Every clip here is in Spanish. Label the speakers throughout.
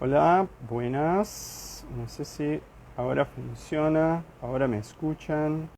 Speaker 1: Hola, buenas. No sé si ahora funciona, ahora me escuchan.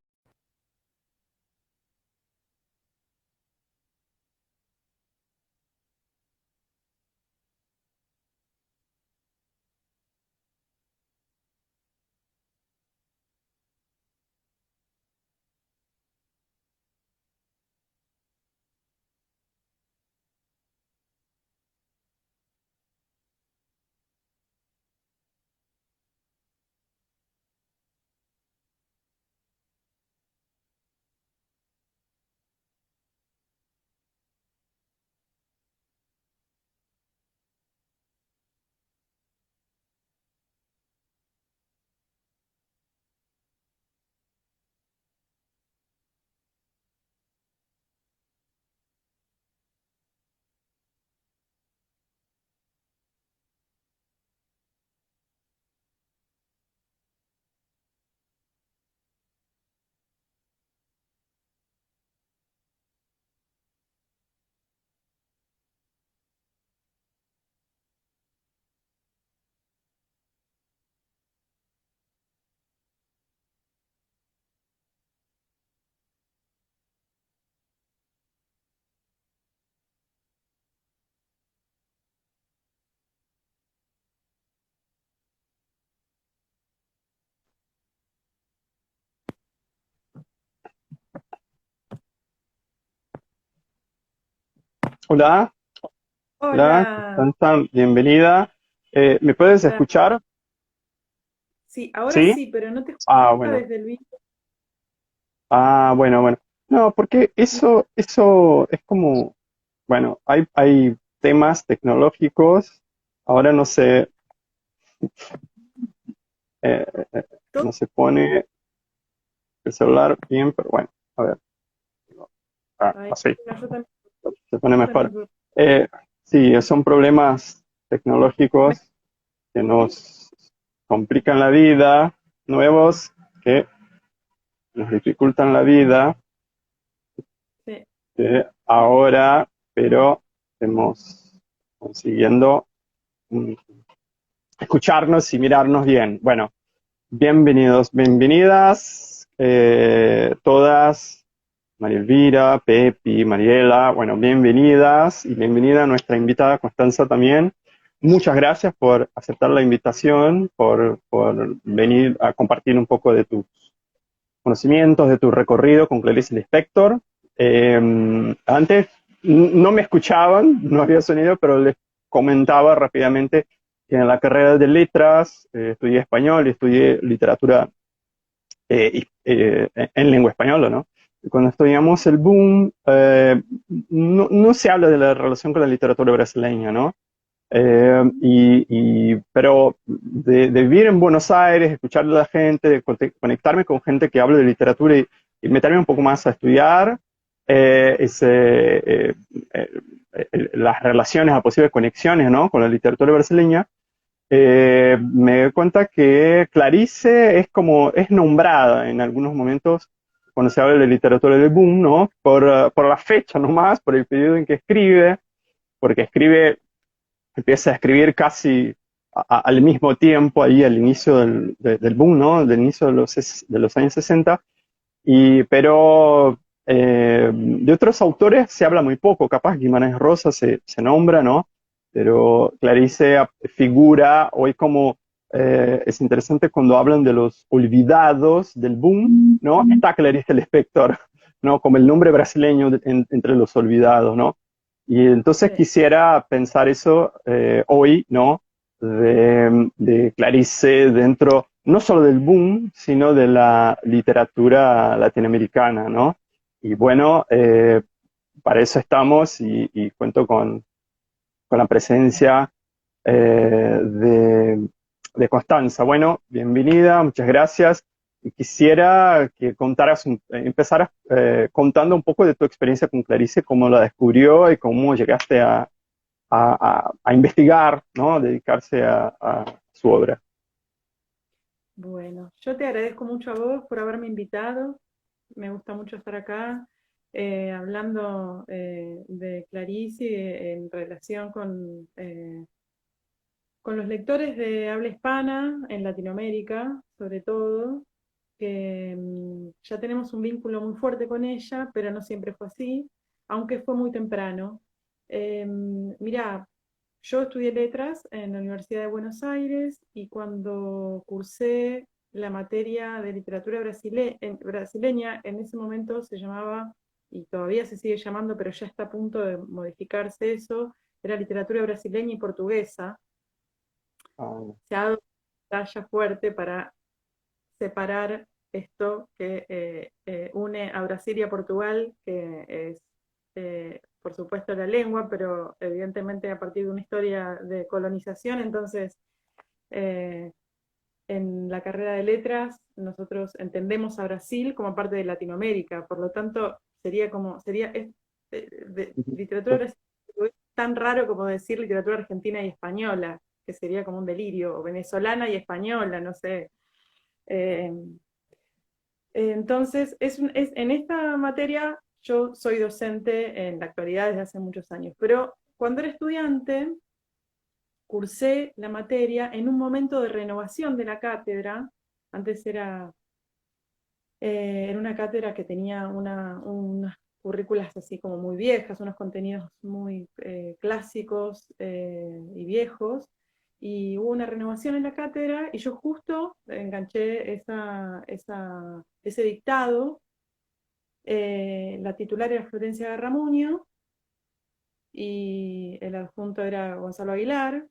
Speaker 1: Hola, hola,
Speaker 2: Hola,
Speaker 1: Constanza, bienvenida. ¿Me puedes
Speaker 2: hola.
Speaker 1: escuchar?
Speaker 2: Sí, ahora
Speaker 1: ¿Sí?
Speaker 2: sí, pero no te
Speaker 1: Ah,
Speaker 2: escuchaba
Speaker 1: bueno.
Speaker 2: desde el video.
Speaker 1: Bueno, bueno. No, porque eso es como, bueno, hay temas tecnológicos. Ahora no sé, eh,
Speaker 2: Todo.
Speaker 1: no se pone el celular bien, pero bueno, a ver,
Speaker 2: Ay,
Speaker 1: así.
Speaker 2: no,
Speaker 1: Se pone
Speaker 2: yo también
Speaker 1: mejor.
Speaker 2: puedo.
Speaker 1: Sí, son problemas
Speaker 2: Me-
Speaker 1: tecnológicos que nos complican la vida, nuevos que nos dificultan la vida,
Speaker 2: sí.
Speaker 1: que ahora, pero estemos consiguiendo mm, escucharnos y mirarnos bien. Bueno, bienvenidos, bienvenidas todas, María Elvira, Pepi, Mariela, bueno, bienvenidas y bienvenida a nuestra invitada Constanza también. Muchas gracias por aceptar la invitación, por venir a compartir un poco de tus conocimientos, de tu recorrido con Clarice Lispector. Antes no me escuchaban, no había sonido, pero les comentaba rápidamente que en la carrera de letras estudié español y estudié literatura en lengua española, ¿no? Cuando estudiamos el boom, no se habla de la relación con la literatura brasileña, ¿no? Pero de vivir en Buenos Aires, escuchar a la gente, de conectarme con gente que habla de literatura y meterme un poco más a estudiar las relaciones, a posibles conexiones, ¿no? Con la literatura brasileña, me doy cuenta que Clarice es nombrada en algunos momentos cuando se habla de literatura del boom, ¿no? Por la fecha nomás, por el periodo en que escribe, porque empieza a escribir casi al mismo tiempo, ahí al inicio del boom, ¿no? Del inicio de los años 60, pero de otros autores se habla muy poco, capaz Guimarães Rosa se nombra, ¿no? Pero Clarice figura hoy como, es interesante cuando hablan de los olvidados del boom, ¿no? Está Clarice Lispector, ¿no? Como el nombre brasileño entre los olvidados, ¿no? Y entonces
Speaker 2: Sí.
Speaker 1: quisiera pensar eso hoy, ¿no? De Clarice dentro no solo del boom, sino de la literatura latinoamericana, ¿no? Y bueno, para eso estamos y cuento con la presencia de Constanza. Bueno, bienvenida, muchas gracias. Y quisiera que empezaras contando un poco de tu experiencia con Clarice, cómo la descubrió y cómo llegaste a investigar, ¿no? Dedicarse a su obra.
Speaker 2: Bueno, yo te agradezco mucho a vos por haberme invitado. Me gusta mucho estar acá hablando de Clarice en relación con con los lectores de habla hispana en Latinoamérica, sobre todo, que ya tenemos un vínculo muy fuerte con ella, pero no siempre fue así, aunque fue muy temprano. Mirá, yo estudié letras en la Universidad de Buenos Aires y cuando cursé la materia de literatura brasileña, en ese momento se llamaba, y todavía se sigue llamando, pero ya está a punto de modificarse eso, era literatura brasileña y portuguesa.
Speaker 1: Ah,
Speaker 2: Se ha dado talla fuerte para separar esto que une a Brasil y a Portugal, que es, por supuesto, la lengua, pero evidentemente a partir de una historia de colonización. Entonces, eh, en la carrera de letras, nosotros entendemos a Brasil como parte de Latinoamérica, por lo tanto, literatura brasileña es tan raro como decir literatura argentina y española, que sería como un delirio, o venezolana y española, no sé. Eh, entonces, en esta materia yo soy docente en la actualidad desde hace muchos años, pero cuando era estudiante cursé la materia en un momento de renovación de la cátedra. Antes era una cátedra que tenía unas currículas así como muy viejas, unos contenidos muy clásicos y viejos, y hubo una renovación en la cátedra y yo justo enganché ese dictado. La titular era Florencia Garramuño y el adjunto era Gonzalo Aguilar.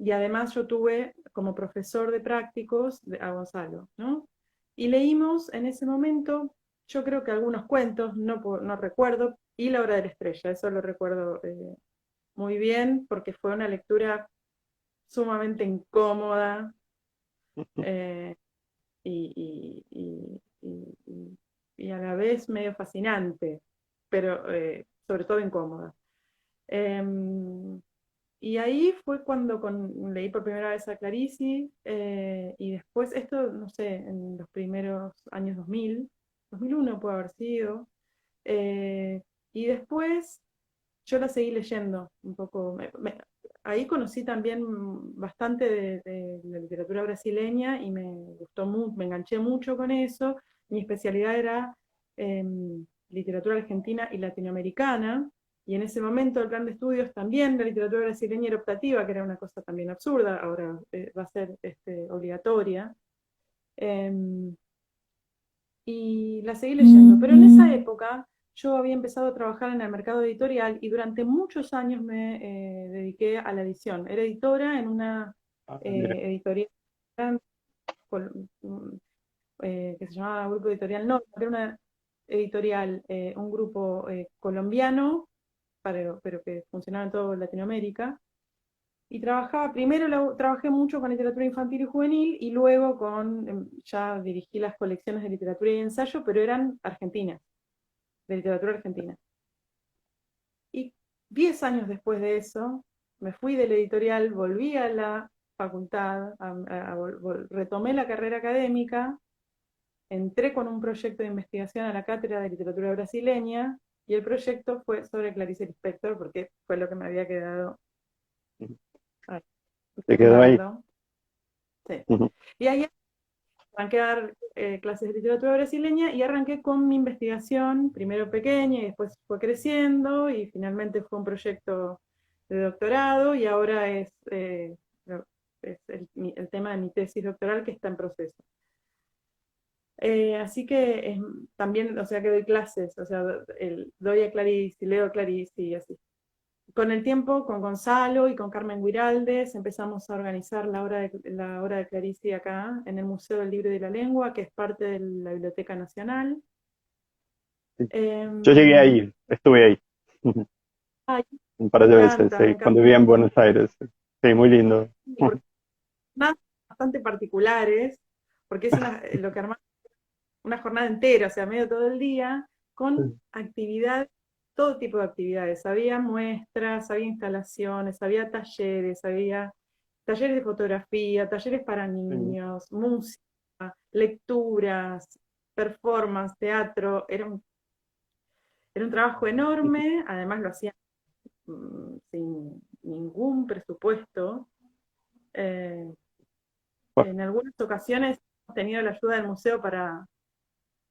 Speaker 2: Y además yo tuve como profesor de prácticos a Gonzalo, ¿no? Y leímos en ese momento, yo creo que algunos cuentos, no recuerdo, y La Hora de la Estrella, eso lo recuerdo muy bien, porque fue una lectura sumamente incómoda eh, y a la vez medio fascinante, pero sobre todo incómoda. Em, Y ahí fue cuando leí por primera vez a Clarice, y después, esto, no sé, en los primeros años 2001 puede haber sido, eh, y después yo la seguí leyendo un poco. Ahí conocí también bastante de la literatura brasileña y me gustó mucho, me enganché mucho con eso. Mi especialidad era literatura argentina y latinoamericana, y en ese momento el plan de estudios también la literatura brasileña era optativa, que era una cosa también absurda, ahora va a ser obligatoria. Em, y la seguí leyendo. Pero en esa época yo había empezado a trabajar en el mercado editorial y durante muchos años me dediqué a la edición. Era editora en una
Speaker 1: ah, mira.
Speaker 2: editorial que se llamaba Grupo Editorial Norte, era una editorial, un grupo colombiano, pero que funcionaba en toda Latinoamérica. Y trabajé mucho con literatura infantil y juvenil y luego ya dirigí las colecciones de literatura y ensayo, pero eran argentinas, de literatura argentina. Y 10 años después de eso, me fui de la editorial, volví a la facultad, retomé la carrera académica, entré con un proyecto de investigación a la cátedra de literatura brasileña y el proyecto fue sobre Clarice Lispector porque fue lo que me había quedado ahí,
Speaker 1: Te quedó ahí.
Speaker 2: dando. Sí. Y ahí arranqué a dar clases de literatura brasileña y arranqué con mi investigación, primero pequeña y después fue creciendo y finalmente fue un proyecto de doctorado y ahora es el tema de mi tesis doctoral que está en proceso. Así que también, o sea, que doy clases, o sea, doy a Clarice y leo a Clarice y así. Con el tiempo, con Gonzalo y con Carmen Guiraldes, empezamos a organizar la hora de Clarice acá, en el Museo del Libro y de la Lengua, que es parte de la Biblioteca Nacional.
Speaker 1: Sí. Yo llegué
Speaker 2: Eh,
Speaker 1: ahí, estuve ahí
Speaker 2: ay,
Speaker 1: un par de veces,
Speaker 2: me
Speaker 1: sí, cuando
Speaker 2: encanta,
Speaker 1: vivía en Buenos Aires. Sí, muy lindo.
Speaker 2: porque son bastante particulares, porque es lo que armamos una jornada entera, o sea, medio todo el día, con actividades, todo tipo de actividades. Había muestras, había instalaciones, había talleres de fotografía, talleres para
Speaker 1: Sí.
Speaker 2: niños, música, lecturas, performance, teatro. Era un trabajo enorme, además lo hacía ningún presupuesto. Eh,
Speaker 1: Bueno,
Speaker 2: en algunas ocasiones hemos tenido la ayuda del museo para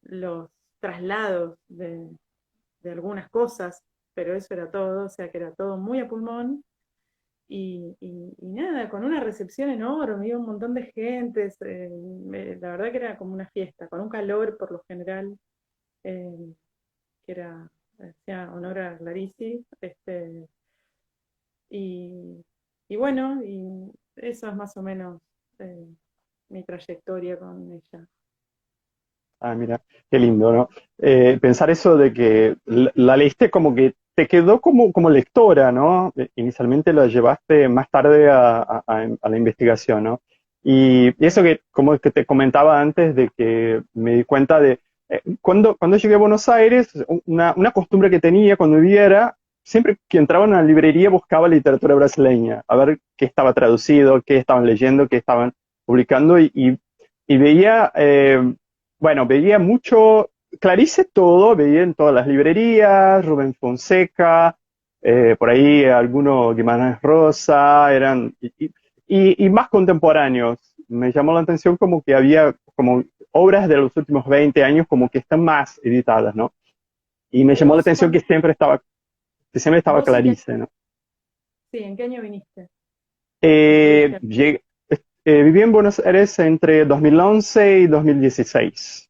Speaker 2: los traslados de algunas cosas, pero eso era todo, o sea que era todo muy a pulmón. Y nada, con una recepción enorme, iba un montón de gente, la verdad que era como una fiesta, con un calor por lo general, eh, que era, hacía honor a Clarice, y, y bueno, y eso es más o menos eh, mi trayectoria con ella.
Speaker 1: ah, mira, qué lindo, ¿no? Pensar eso de que la leíste como que te quedó como lectora, ¿no? Inicialmente la llevaste más tarde a la investigación, ¿no? Y eso que, como es que te comentaba antes, de que me di cuenta de, cuando llegué a Buenos Aires, una costumbre que tenía cuando vivía era, siempre que entraba en una librería buscaba literatura brasileña, a ver qué estaba traducido, qué estaban leyendo, qué estaban publicando, y veía... bueno, veía mucho, Clarice todo, veía en todas las librerías, Rubén Fonseca, por ahí algunos Guimarães Rosa, eran, y más contemporáneos. Me llamó la atención como que había como obras de los últimos 20 años como que están más editadas, ¿no? Y me
Speaker 2: Pero
Speaker 1: llamó la
Speaker 2: vos
Speaker 1: atención
Speaker 2: cuando,
Speaker 1: que siempre estaba
Speaker 2: vos en qué,
Speaker 1: Clarice, ¿no?
Speaker 2: sí, ¿en qué año viniste? Estuviste.
Speaker 1: Llegué, viví en Buenos Aires entre 2011 y 2016.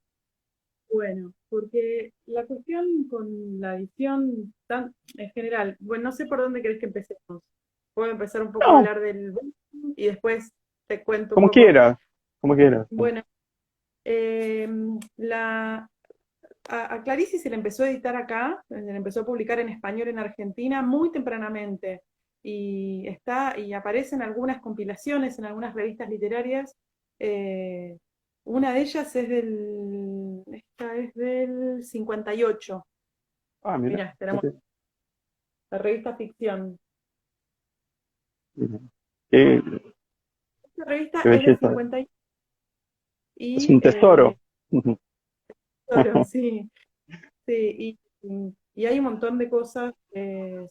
Speaker 2: Bueno, porque la cuestión con la edición tan en general, bueno, no sé por dónde querés que empecemos. Puedo empezar un poco a
Speaker 1: No,
Speaker 2: hablar del boom y después te cuento un
Speaker 1: como
Speaker 2: poco.
Speaker 1: quiera, como quieras.
Speaker 2: Bueno, eh, la, a Clarice se le empezó a editar acá, se le empezó a publicar en español en Argentina muy tempranamente y aparecen algunas compilaciones en algunas revistas literarias. eh, una de ellas esta es del 58.
Speaker 1: Ah, mira.
Speaker 2: Mira, tenemos
Speaker 1: Ok.
Speaker 2: la revista Ficción.
Speaker 1: Mira. Qué,
Speaker 2: Esta revista
Speaker 1: qué
Speaker 2: es del
Speaker 1: belleza.
Speaker 2: 58
Speaker 1: Es
Speaker 2: y
Speaker 1: un tesoro. Ujú.
Speaker 2: solo, sí, sí, y hay un montón de cosas eh,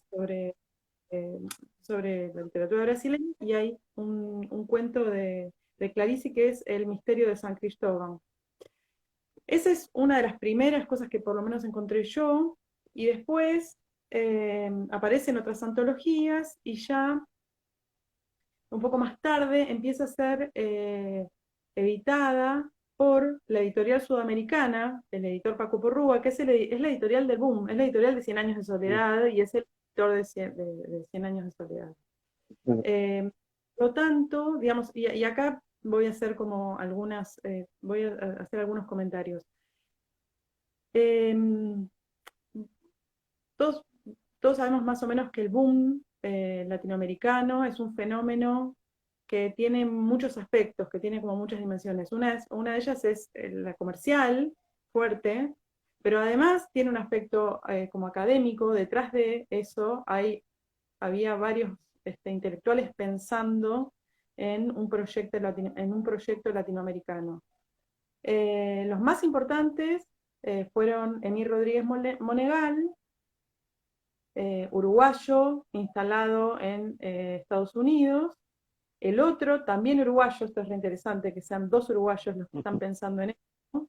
Speaker 2: sobre la literatura brasileña y hay un cuento de Clarice que es El misterio de San Cristóbal. Esa es una de las primeras cosas que por lo menos encontré yo y después aparecen otras antologías y ya un poco más tarde empieza a ser editada por la editorial sudamericana, el editor Paco Porrúa, que es la editorial del Boom, es la editorial de Cien Años de Soledad y es el editor de Cien Años de Soledad.
Speaker 1: Bueno,
Speaker 2: Por lo tanto, digamos, y acá voy a hacer como voy a hacer algunos comentarios. Eh, todos, todos sabemos más o menos que el boom latinoamericano es un fenómeno que tiene muchos aspectos, que tiene como muchas dimensiones. Una de ellas es la comercial, fuerte, pero además tiene un aspecto como académico. Detrás de eso había varios intelectuales pensando en un proyecto latinoamericano. Los más importantes fueron Emir Rodríguez Monegal, uruguayo, instalado en Estados Unidos. El otro, también uruguayo, esto es lo interesante, que sean dos uruguayos los que están
Speaker 1: ujú.
Speaker 2: pensando en esto,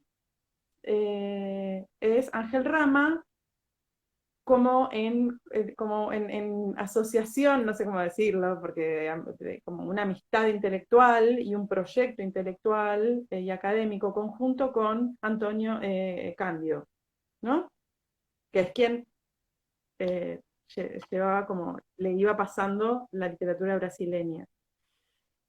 Speaker 2: es Ángel Rama, como en asociación, no sé cómo decirlo, porque como una amistad intelectual y un proyecto intelectual y académico conjunto con Antonio Cándido, ¿no? Que es quien eh, llevaba como, le iba pasando la literatura brasileña.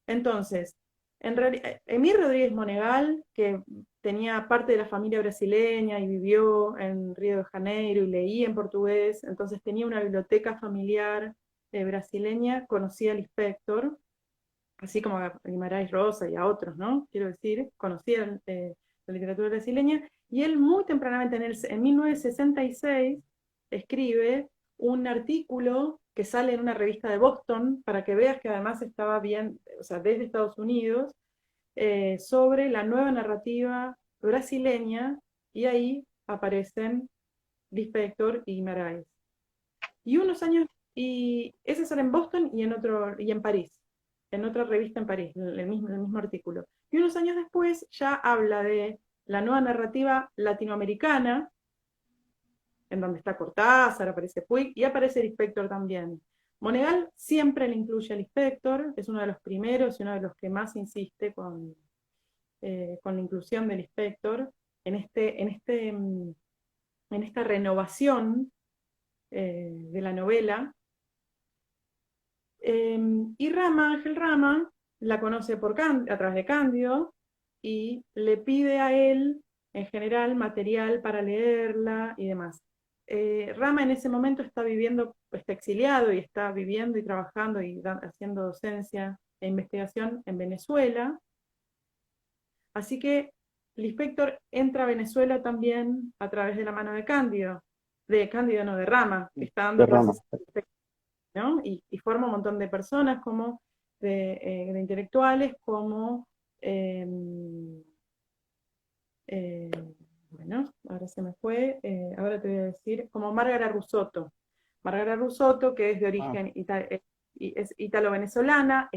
Speaker 2: Entonces, Emir Rodríguez Monegal, que tenía parte de la familia brasileña y vivió en Río de Janeiro y leía en portugués, entonces tenía una biblioteca familiar brasileña, conocía al Lispector, así como a Guimarães Rosa y a otros, ¿no? Quiero decir, conocía la literatura brasileña, y él muy tempranamente, en 1966, escribe un artículo que sale en una revista de Boston, para que veas que además estaba bien, o sea, desde Estados Unidos, sobre la nueva narrativa brasileña, y ahí aparecen Lispector y Guimarães. Y unos años, Y ese sale en Boston y en París, en otra revista en París, el mismo artículo. Y unos años después ya habla de la nueva narrativa latinoamericana, en donde está Cortázar, aparece Puig y aparece el Inspector también. Monegal siempre le incluye al Inspector, es uno de los primeros y uno de los que más insiste con la inclusión del Inspector en esta renovación de la novela. Y Ángel Rama, la conoce a través de Cándido y le pide a él, en general, material para leerla y demás. Rama en ese momento está exiliado y está viviendo y trabajando y haciendo docencia e investigación en Venezuela. Así que el inspector entra a Venezuela también a través de la mano de Cándido no, de Rama, que está
Speaker 1: de
Speaker 2: dando
Speaker 1: rama.
Speaker 2: clases, ¿no? Y forma un montón de personas, como de intelectuales, como, eh, eh, bueno, ahora se me fue, ahora te voy a decir, como Margara Rusotto. Margara Rusotto, que es de
Speaker 1: Ah,
Speaker 2: origen es ítalo-venezolana,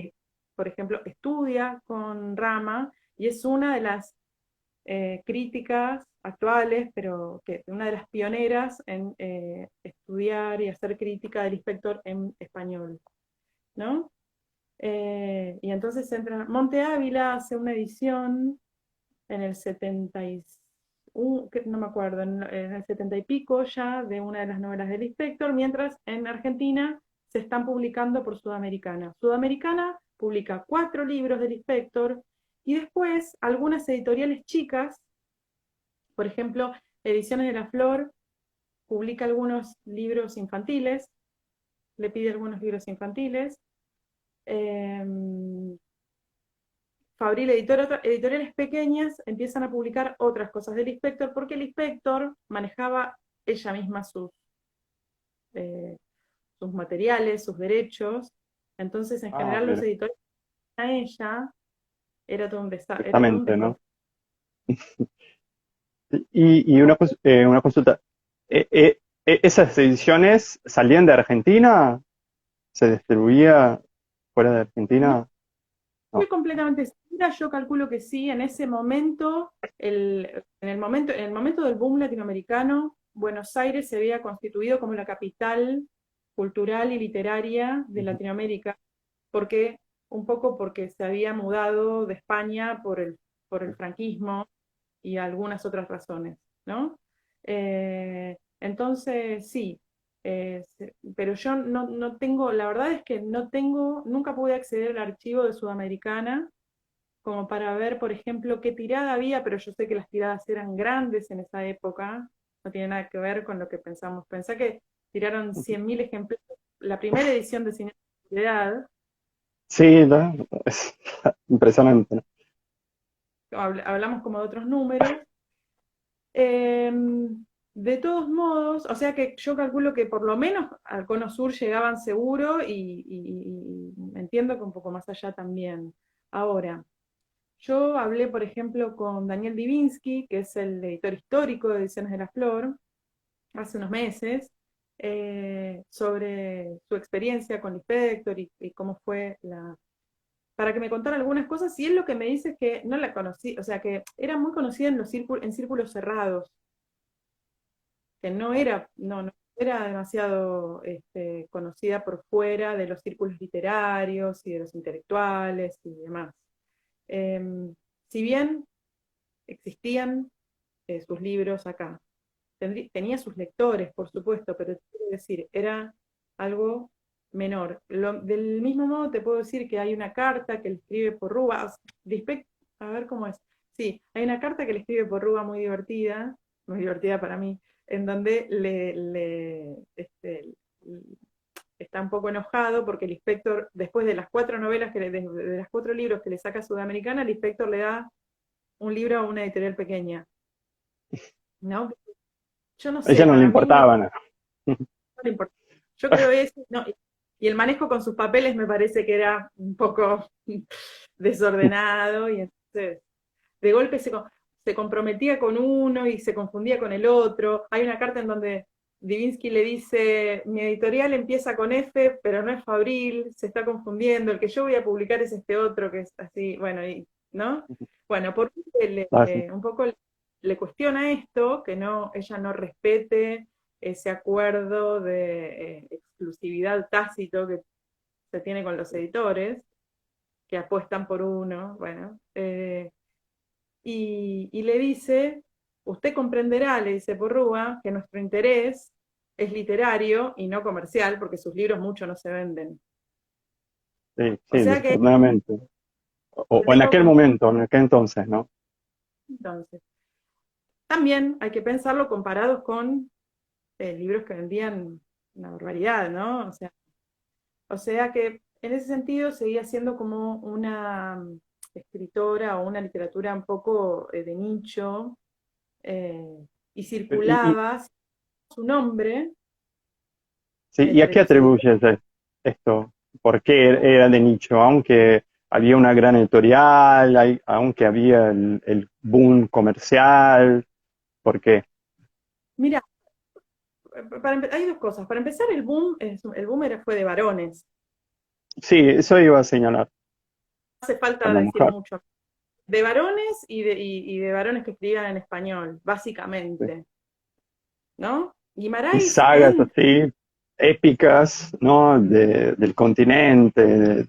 Speaker 2: por ejemplo, estudia con Rama y es una de las críticas actuales, pero que una de las pioneras en estudiar y hacer crítica del inspector en español, ¿no? Y entonces entra, Monte Ávila hace una edición en el 71, no me acuerdo, en el 70 y pico ya, de una de las novelas del inspector, mientras en Argentina se están publicando por Sudamericana. Sudamericana publica 4 libros del inspector y después algunas editoriales chicas, por ejemplo, Ediciones de la Flor, publica algunos libros infantiles, le pide algunos libros infantiles. Eh, Fabril editoriales pequeñas empiezan a publicar otras cosas del inspector, porque el inspector manejaba ella misma eh, sus materiales, sus derechos. Entonces, en
Speaker 1: ah,
Speaker 2: general, los
Speaker 1: mira,
Speaker 2: editores a ella era todo un
Speaker 1: exactamente, ¿no?
Speaker 2: descontrol.
Speaker 1: Y una consulta. ¿Esas ediciones salían de Argentina? ¿Se distribuía fuera de
Speaker 2: No
Speaker 1: Argentina?
Speaker 2: estoy
Speaker 1: No.
Speaker 2: completamente segura, yo calculo que sí, en ese momento, en el momento del boom latinoamericano, Buenos Aires se había constituido como la capital cultural y literaria de
Speaker 1: Ujú.
Speaker 2: Latinoamérica, porque un poco porque se había mudado de España por el franquismo y algunas otras razones, ¿no? Entonces, sí, pero yo no tengo, la verdad es que no tengo, nunca pude acceder al archivo de Sudamericana como para ver, por ejemplo, qué tirada había, pero yo sé que las tiradas eran grandes en esa época, no tiene nada que ver con lo que pensamos. Pensá que tiraron 100.000 ejemplares, la primera edición de Cine de Sociedad,
Speaker 1: Sí, ¿no? Es impresionante, ¿no?
Speaker 2: hablamos como de otros números. De todos modos, o sea que yo calculo que por lo menos al Cono Sur llegaban seguro y entiendo que un poco más allá también. Ahora, yo hablé, por ejemplo, con Daniel Divinsky, que es el editor histórico de Ediciones de la Flor, hace unos meses, sobre su experiencia con Inspector y cómo fue para que me contara algunas cosas, y él lo que me dice es que no la conocí, o sea, que era muy conocida en círculos cerrados, que no era demasiado conocida por fuera de los círculos literarios y de los intelectuales y demás. Eh, si bien existían sus libros acá, tenía sus lectores, por supuesto, pero quiero decir, era algo menor. Del mismo modo te puedo decir que hay una carta que le escribe por Ruba, a ver cómo es. Sí, hay una carta que le escribe por Ruba muy divertida para mí, en donde está un poco enojado porque el inspector, después de las 4 novelas, de las 4 libros que le saca Sudamericana, el inspector le da un libro a una editorial pequeña, ¿no? Yo no
Speaker 1: A ella
Speaker 2: sé,
Speaker 1: no le
Speaker 2: para mí no
Speaker 1: importaba nada.
Speaker 2: le importa. Yo creo eso, no, y el manejo con sus papeles me parece que era un poco desordenado, y entonces de golpe se comprometía con uno y se confundía con el otro. Hay una carta en donde Divinsky le dice, mi editorial empieza con F, pero no es Fabril, se está confundiendo, el que yo voy a publicar es este otro, que es así, bueno, ¿no? Bueno, por
Speaker 1: Ah, sí.
Speaker 2: un poco le cuestiona esto, que no, ella no respete ese acuerdo de exclusividad tácito que se tiene con los editores, que apuestan por uno, bueno, y le dice, usted comprenderá, le dice Porrúa, que nuestro interés es literario y no comercial, porque sus libros mucho no se venden.
Speaker 1: Sí,
Speaker 2: O
Speaker 1: sí,
Speaker 2: sea que,
Speaker 1: desafortunadamente. O en
Speaker 2: digo,
Speaker 1: aquel momento, en aquel entonces, ¿no?
Speaker 2: entonces, también hay que pensarlo comparados con libros que vendían una barbaridad, ¿no? O sea que en ese sentido seguía siendo como una escritora o una literatura un poco de nicho, eh, y
Speaker 1: Y,
Speaker 2: circulaba su nombre
Speaker 1: sí, ¿y a
Speaker 2: entre
Speaker 1: qué
Speaker 2: los editores.
Speaker 1: atribuyes esto? ¿Por qué era de nicho? Aunque había una gran editorial, aunque había el boom comercial, ¿por qué?
Speaker 2: Mira, hay dos cosas. Para empezar, el boom fue de varones.
Speaker 1: Sí, eso iba a señalar
Speaker 2: No hace falta
Speaker 1: como
Speaker 2: decir
Speaker 1: mujer.
Speaker 2: mucho. De varones y de varones que escribían en español,
Speaker 1: Sí.
Speaker 2: básicamente, ¿no?
Speaker 1: Y
Speaker 2: Guimarães
Speaker 1: sagas
Speaker 2: en
Speaker 1: así, épicas, ¿no? Del continente.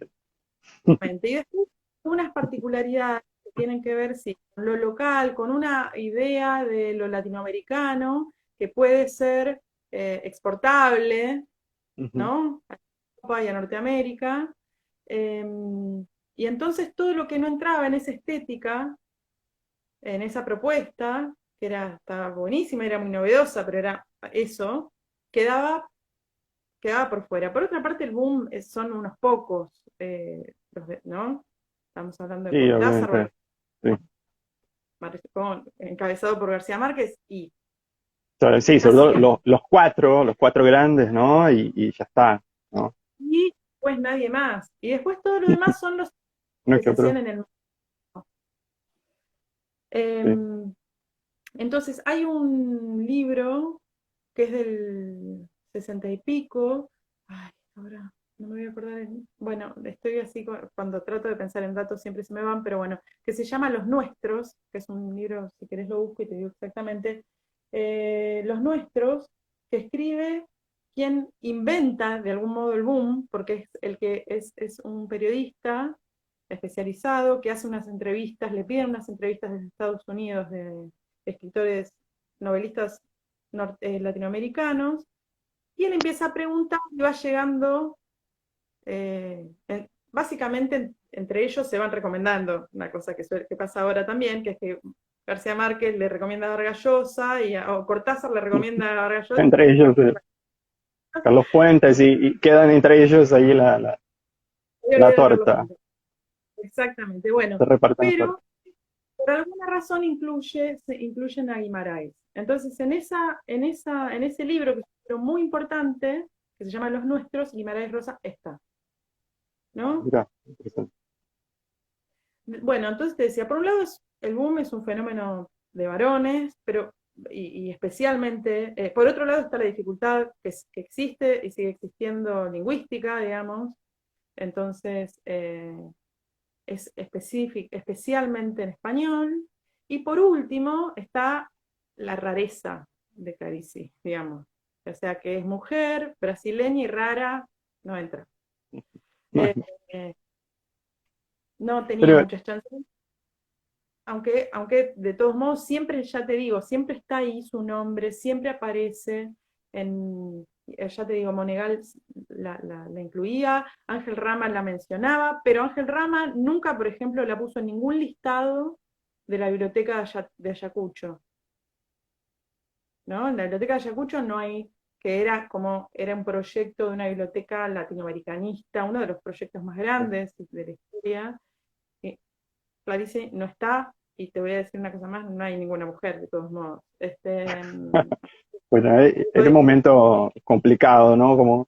Speaker 2: y después unas particularidades que tienen que ver sí, con lo local, con una idea de lo latinoamericano que puede ser exportable,
Speaker 1: Ujú.
Speaker 2: ¿no? A Europa y a Norteamérica. Eh, y entonces todo lo que no entraba en esa estética, en esa propuesta, que estaba buenísima, era muy novedosa, pero era eso, quedaba, quedaba por fuera. Por otra parte, el boom son unos pocos, ¿no? Estamos hablando de
Speaker 1: Sí,
Speaker 2: Cortázar,
Speaker 1: obviamente. Sí,
Speaker 2: encabezado por García Márquez, y
Speaker 1: sí, sobre todo
Speaker 2: básicamente,
Speaker 1: los cuatro grandes, ¿no? Y ya está, ¿no?
Speaker 2: y pues nadie más. Y después todo lo demás son los
Speaker 1: No
Speaker 2: que
Speaker 1: es que
Speaker 2: se hacían
Speaker 1: otro.
Speaker 2: en el mundo.
Speaker 1: Sí.
Speaker 2: Entonces, hay un libro que es del 60 y pico. Ay, ahora no me voy a acordar. Bueno, estoy así cuando trato de pensar en datos siempre se me van, pero bueno, que se llama Los Nuestros, que es un libro, si querés lo busco y te digo exactamente. Los Nuestros, que escribe quien inventa de algún modo el boom, porque es el que es un periodista especializado que hace unas entrevistas, le piden unas entrevistas desde Estados Unidos de escritores, novelistas latinoamericanos, y él empieza a preguntar y va llegando, básicamente entre ellos se van recomendando, una cosa que pasa ahora también, que es que García Márquez le recomienda a Vargas Llosa, o Cortázar le recomienda a Vargas Llosa,
Speaker 1: Entre ellos, Carlos Fuentes, y quedan entre ellos ahí la torta.
Speaker 2: exactamente, bueno,
Speaker 1: Se reparten la torta.
Speaker 2: pero por alguna razón incluyen a Guimarães. Entonces, en ese libro, que es un libro muy importante, que se llama Los Nuestros, Guimarães Rosa está, ¿no?
Speaker 1: Mirá, interesante.
Speaker 2: Bueno, entonces te decía, por un lado el boom es un fenómeno de varones, pero y especialmente, por otro lado está la dificultad que existe y sigue existiendo lingüística, digamos, entonces es especialmente en español, y por último está la rareza de Clarice, digamos, o sea que es mujer, brasileña y rara, no entra. Eh, eh, no tenía
Speaker 1: Pero
Speaker 2: muchas chances. Aunque de todos modos siempre, ya te digo, siempre está ahí su nombre, siempre aparece ya te digo, Monegal la incluía, Ángel Rama la mencionaba, pero Ángel Rama nunca, por ejemplo, la puso en ningún listado de la biblioteca de Ayacucho, ¿no? En la biblioteca de Ayacucho no hay, que era un proyecto de una biblioteca latinoamericanista, uno de los proyectos más grandes de la historia. Clarice no está, y te voy a decir una cosa más, no hay ninguna mujer, de todos modos.
Speaker 1: bueno, era un
Speaker 2: Pues,
Speaker 1: momento complicado, ¿no? Como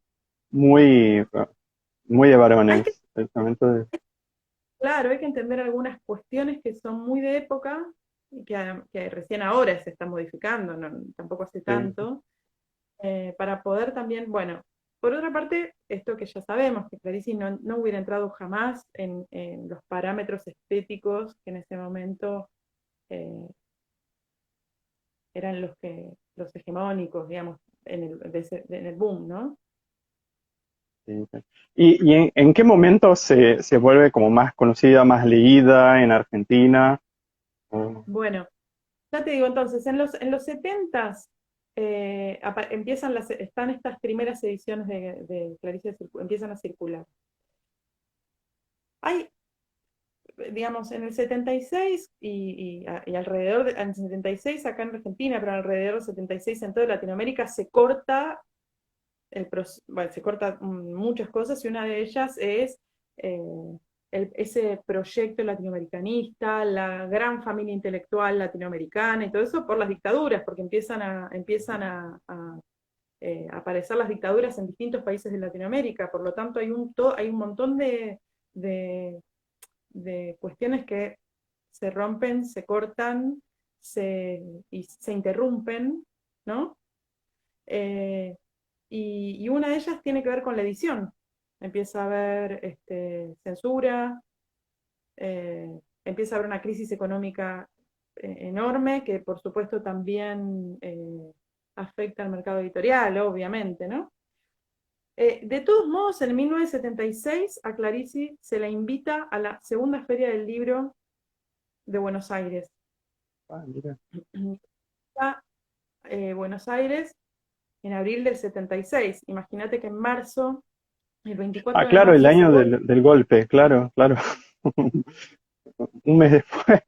Speaker 1: muy, muy de
Speaker 2: hay que,
Speaker 1: varones. El momento
Speaker 2: claro, hay que entender algunas cuestiones que son muy de época y que recién ahora se están modificando, tampoco hace
Speaker 1: de-
Speaker 2: tanto. para poder también, bueno, por otra parte, esto que ya sabemos, que Clarice no hubiera entrado jamás en los parámetros estéticos que en ese momento eh, eran los hegemónicos, digamos, en el boom, ¿no?
Speaker 1: Sí, sí. ¿Y en qué momento se vuelve como más conocida, más leída en Argentina? Oh,
Speaker 2: Bueno, ya te digo, entonces, en los 70 están estas primeras ediciones de Clarice, empiezan a circular. Hay, digamos, en el 76 y alrededor, en el 76 acá en Argentina, pero alrededor del 76 en toda Latinoamérica, se corta bueno, se corta muchas cosas y una de ellas es eh, ese proyecto latinoamericanista, la gran familia intelectual latinoamericana y todo eso por las dictaduras, porque empiezan a aparecer las dictaduras en distintos países de Latinoamérica. Por lo tanto, hay un montón de, de cuestiones que se rompen, se cortan y se interrumpen, ¿no? Eh, y una de ellas tiene que ver con la edición. Empieza a haber censura, empieza a haber una crisis económica enorme que por supuesto también afecta al mercado editorial, obviamente, ¿no? De todos modos, en 1976 a Clarice se la invita a la segunda feria del libro de Buenos Aires.
Speaker 1: ah, mira.
Speaker 2: A Buenos Aires en abril del 76. Imagínate que en marzo, el
Speaker 1: Ah,
Speaker 2: 24 de
Speaker 1: claro, el
Speaker 2: marzo, ese
Speaker 1: año
Speaker 2: golpe,
Speaker 1: del golpe, claro, claro. Un mes después.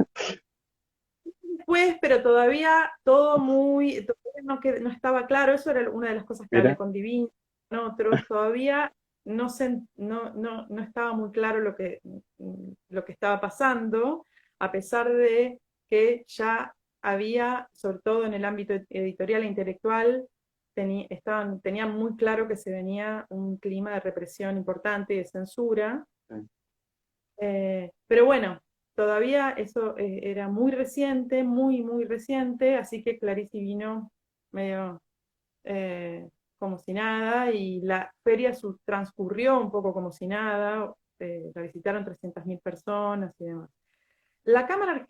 Speaker 2: después, pero todavía todavía no estaba claro, eso era una de las cosas que hablé
Speaker 1: Mira,
Speaker 2: con Divina, con otros, todavía no estaba muy claro lo que estaba pasando, a pesar de que ya había, sobre todo en el ámbito editorial e intelectual, tenían muy claro que se venía un clima de represión importante y de censura. Pero bueno, todavía eso era muy reciente, muy, muy reciente, así que Clarice vino medio eh, como si nada y la feria transcurrió un poco como si nada, la visitaron 300.000 personas y demás. La Cámara,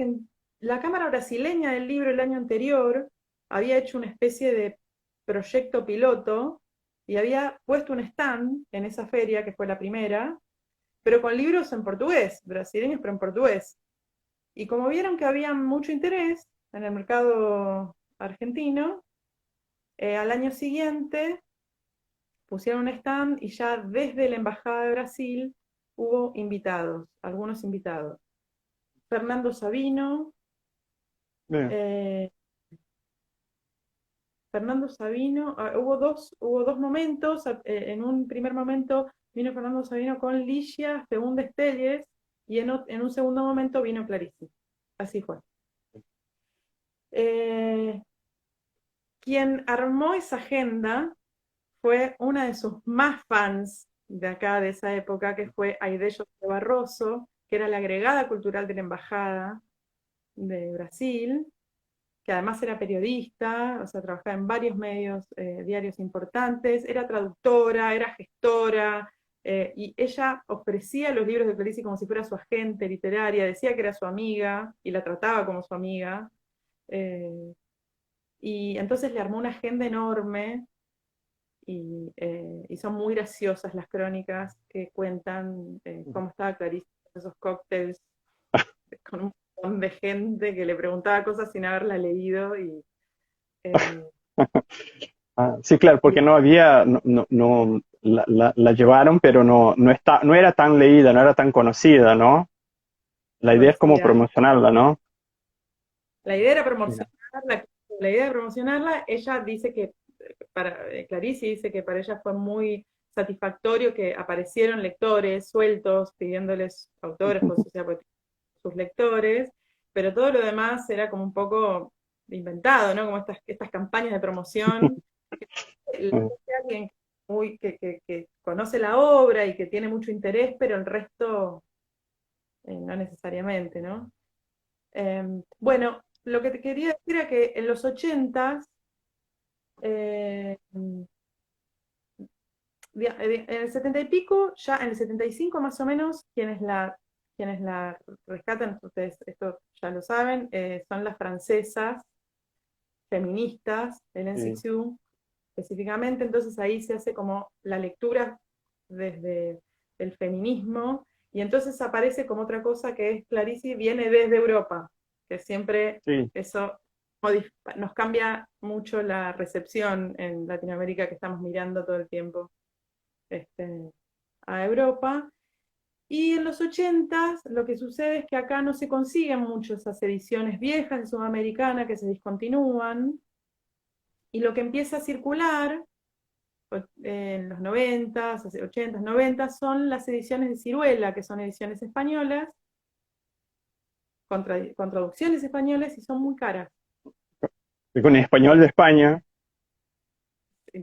Speaker 2: la Cámara Brasileña del Libro el año anterior había hecho una especie de proyecto piloto y había puesto un stand en esa feria, que fue la primera, pero con libros en portugués, brasileños pero en portugués. Y como vieron que había mucho interés en el mercado argentino, al año siguiente pusieron un stand y ya desde la Embajada de Brasil hubo invitados, algunos invitados. Fernando Sabino,
Speaker 1: mira.
Speaker 2: eh, Fernando Sabino, hubo dos momentos, en un primer momento vino Fernando Sabino con Ligia Fagundes Telles y en un segundo momento vino Clarice. Así fue. Eh, Quien armó esa agenda fue una de sus más fans de acá, de esa época, que fue Aide José Barroso, que era la agregada cultural de la Embajada de Brasil, que además era periodista, o sea, trabajaba en varios medios diarios importantes, era traductora, era gestora, y ella ofrecía los libros de Clarice como si fuera su agente literaria, decía que era su amiga y la trataba como su amiga. eh, y entonces le armó una agenda enorme y son muy graciosas las crónicas que cuentan cómo estaba Clarice en esos cócteles con un montón de gente que le preguntaba cosas sin haberla leído eh,
Speaker 1: Ah, sí, claro,
Speaker 2: y
Speaker 1: porque no había, la llevaron, pero no era tan leída, no era tan conocida, ¿no? La idea es como
Speaker 2: conocida.
Speaker 1: promocionarla, ¿no?
Speaker 2: La idea era
Speaker 1: Mira.
Speaker 2: promocionarla, la idea de promocionarla, ella dice que, Clarice dice que para ella fue muy satisfactorio que aparecieron lectores sueltos pidiéndoles autógrafos, o sea, pues, sus lectores, pero todo lo demás era como un poco inventado, ¿no? Como estas campañas de promoción. Alguien que conoce la obra y que tiene mucho interés, pero el resto no necesariamente, ¿no? Bueno, lo que te quería decir era que en los 80 eh, en el 70 y pico, ya en el 75 más o menos, quienes la rescatan, ustedes esto ya lo saben, son las francesas feministas, Hélène
Speaker 1: Sí,
Speaker 2: Cixous específicamente, entonces ahí se hace como la lectura desde el feminismo, y entonces aparece como otra cosa que es Clarice viene desde Europa, que siempre
Speaker 1: sí,
Speaker 2: eso nos cambia mucho la recepción en Latinoamérica, que estamos mirando todo el tiempo este, a Europa. Y en los 80 lo que sucede es que acá no se consiguen mucho esas ediciones viejas de Sudamericana que se discontinúan, y lo que empieza a circular en los 90, 80, 90, son las ediciones de Ciruela, que son ediciones españolas, con traducciones españolas y son muy caras,
Speaker 1: y con español de España.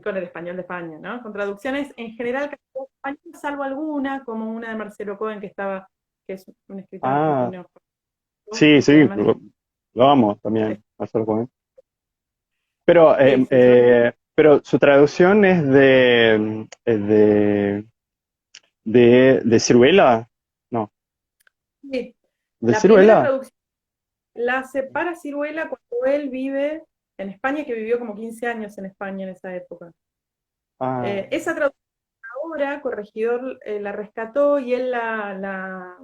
Speaker 2: con el español de España, ¿no? Con traducciones en general casi todas españolas, salvo alguna, como una de Marcelo Cohen, que es un escritor
Speaker 1: Ah,
Speaker 2: argentino,
Speaker 1: sí,
Speaker 2: que
Speaker 1: sí,
Speaker 2: además de
Speaker 1: lo amo también, Marcelo Cohen. Pero,
Speaker 2: sí, sí, son,
Speaker 1: pero su traducción es de Ciruela, no,
Speaker 2: sí.
Speaker 1: de
Speaker 2: La primera
Speaker 1: Ciruela.
Speaker 2: traducción la hace para Ciruela cuando él vive en España, que vivió como 15 años en España en esa época.
Speaker 1: Ah,
Speaker 2: Esa traducción ahora, Corregidor la rescató y él la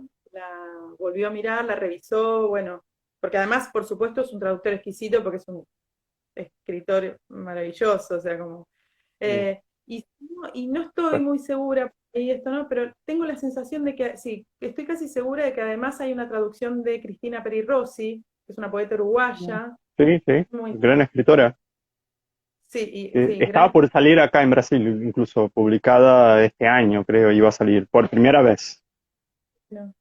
Speaker 2: volvió a mirar, la revisó, bueno, porque además, por supuesto, es un traductor exquisito porque es un escritor maravilloso, o sea, como...
Speaker 1: sí.
Speaker 2: y no estoy muy segura, y esto no, pero tengo la sensación de que, sí, estoy casi segura de que además hay una traducción de Cristina Peri Rossi, que es una poeta uruguaya,
Speaker 1: Sí, sí,
Speaker 2: muy,
Speaker 1: gran escritora.
Speaker 2: sí, y, sí, gran
Speaker 1: Estaba por salir acá en Brasil, incluso publicada este año, creo, iba a salir por primera vez.
Speaker 2: escritora.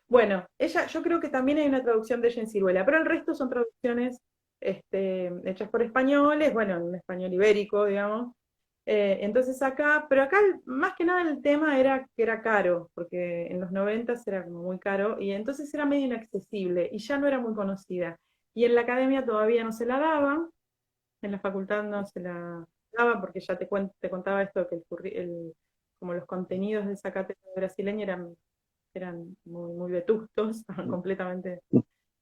Speaker 2: Bueno, ella, yo creo que también hay una traducción de ella en Ciruela, pero el resto son traducciones hechas por españoles, bueno, en español ibérico, digamos. Entonces acá, pero acá más que nada el tema era que era caro, porque en los 90 era como muy caro, y entonces era medio inaccesible, y ya no era muy conocida. Y en la academia todavía no se la daban, en la facultad no se la daba, porque ya te contaba esto, que como los contenidos de esa cátedra brasileña eran muy, muy vetustos, estaban completamente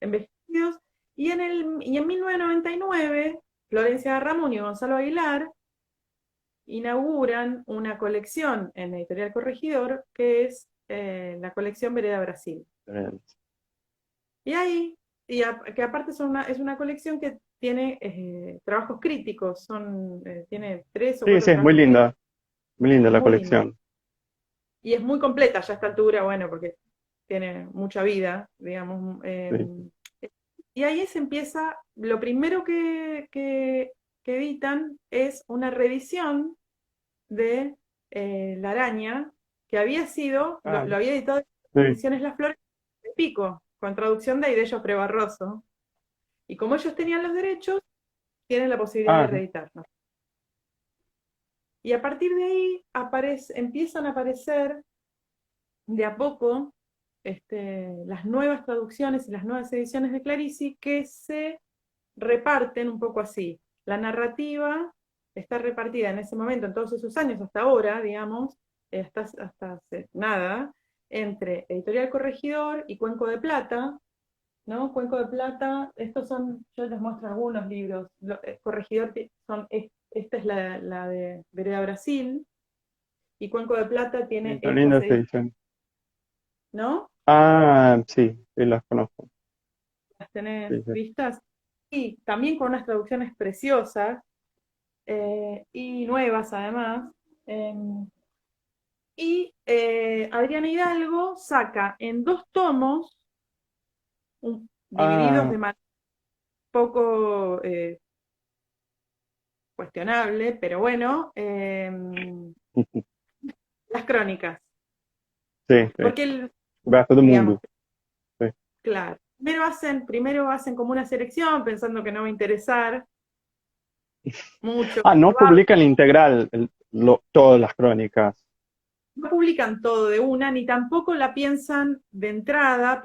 Speaker 2: envejecidos. Y en 1999, Florencia Ramón y Gonzalo Aguilar inauguran una colección en Editorial Corregidor, que es la colección Vereda Brasil. Y ahí, que aparte es una colección que tiene trabajos críticos, tiene tres o
Speaker 1: Sí,
Speaker 2: cuatro
Speaker 1: sí,
Speaker 2: trabajos críticos
Speaker 1: muy linda la
Speaker 2: muy lindos.
Speaker 1: colección.
Speaker 2: Y es muy completa ya a esta altura, bueno, porque tiene mucha vida, digamos.
Speaker 1: Sí.
Speaker 2: Y ahí se empieza, lo primero que editan es una revisión de La Araña, que había sido,
Speaker 1: Ah,
Speaker 2: lo había editado en
Speaker 1: sí.
Speaker 2: Ediciones Las Flores de Pico, con traducción de Idello Prebarroso. Y como ellos tenían los derechos, tienen la posibilidad de
Speaker 1: Ah,
Speaker 2: reeditarlo. Y a partir de ahí empiezan a aparecer de a poco las nuevas traducciones y las nuevas ediciones de Clarici que se reparten un poco así. La narrativa está repartida en ese momento, en todos esos años, hasta ahora, digamos, hasta hace nada, entre Editorial Corregidor y Cuenco de Plata, ¿no? Cuenco de Plata, estos son, yo les muestro algunos libros, Corregidor esta es la de Vereda Brasil, y Cuenco de Plata
Speaker 1: sí,
Speaker 2: tiene
Speaker 1: son
Speaker 2: estas
Speaker 1: lindas
Speaker 2: ediciones,
Speaker 1: ediciones.
Speaker 2: ¿no?
Speaker 1: Ah, sí, sí, las conozco.
Speaker 2: Las tenés
Speaker 1: Sí, sí.
Speaker 2: vistas, y también con unas traducciones preciosas, y nuevas además. Eh, Adriana Hidalgo saca en dos tomos, divididos
Speaker 1: Ah,
Speaker 2: de manera poco cuestionable, pero bueno, las crónicas.
Speaker 1: sí, sí.
Speaker 2: Porque,
Speaker 1: Va a todo el
Speaker 2: digamos,
Speaker 1: mundo. Sí.
Speaker 2: claro, primero hacen como una selección pensando que no va a interesar mucho.
Speaker 1: Ah, no publican integral todas las crónicas.
Speaker 2: No publican todo de una, ni tampoco la piensan de entrada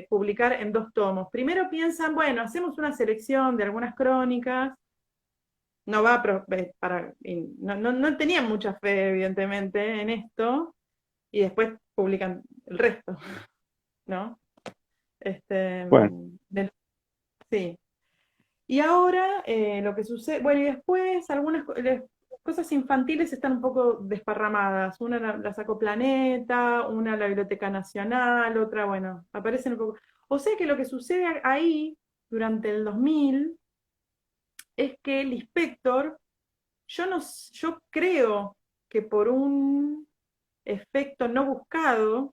Speaker 2: publicar en dos tomos. Primero piensan, bueno, hacemos una selección de algunas crónicas, no va a no tenían mucha fe, evidentemente, en esto, y después publican el resto, ¿no? Este,
Speaker 1: Bueno,
Speaker 2: sí. Y ahora lo que sucede, bueno, y después las cosas infantiles están un poco desparramadas. Una la sacó Planeta, una la Biblioteca Nacional, otra, bueno, aparecen un poco. O sea que lo que sucede ahí durante el 2000 es que el inspector, yo creo que por un efecto no buscado,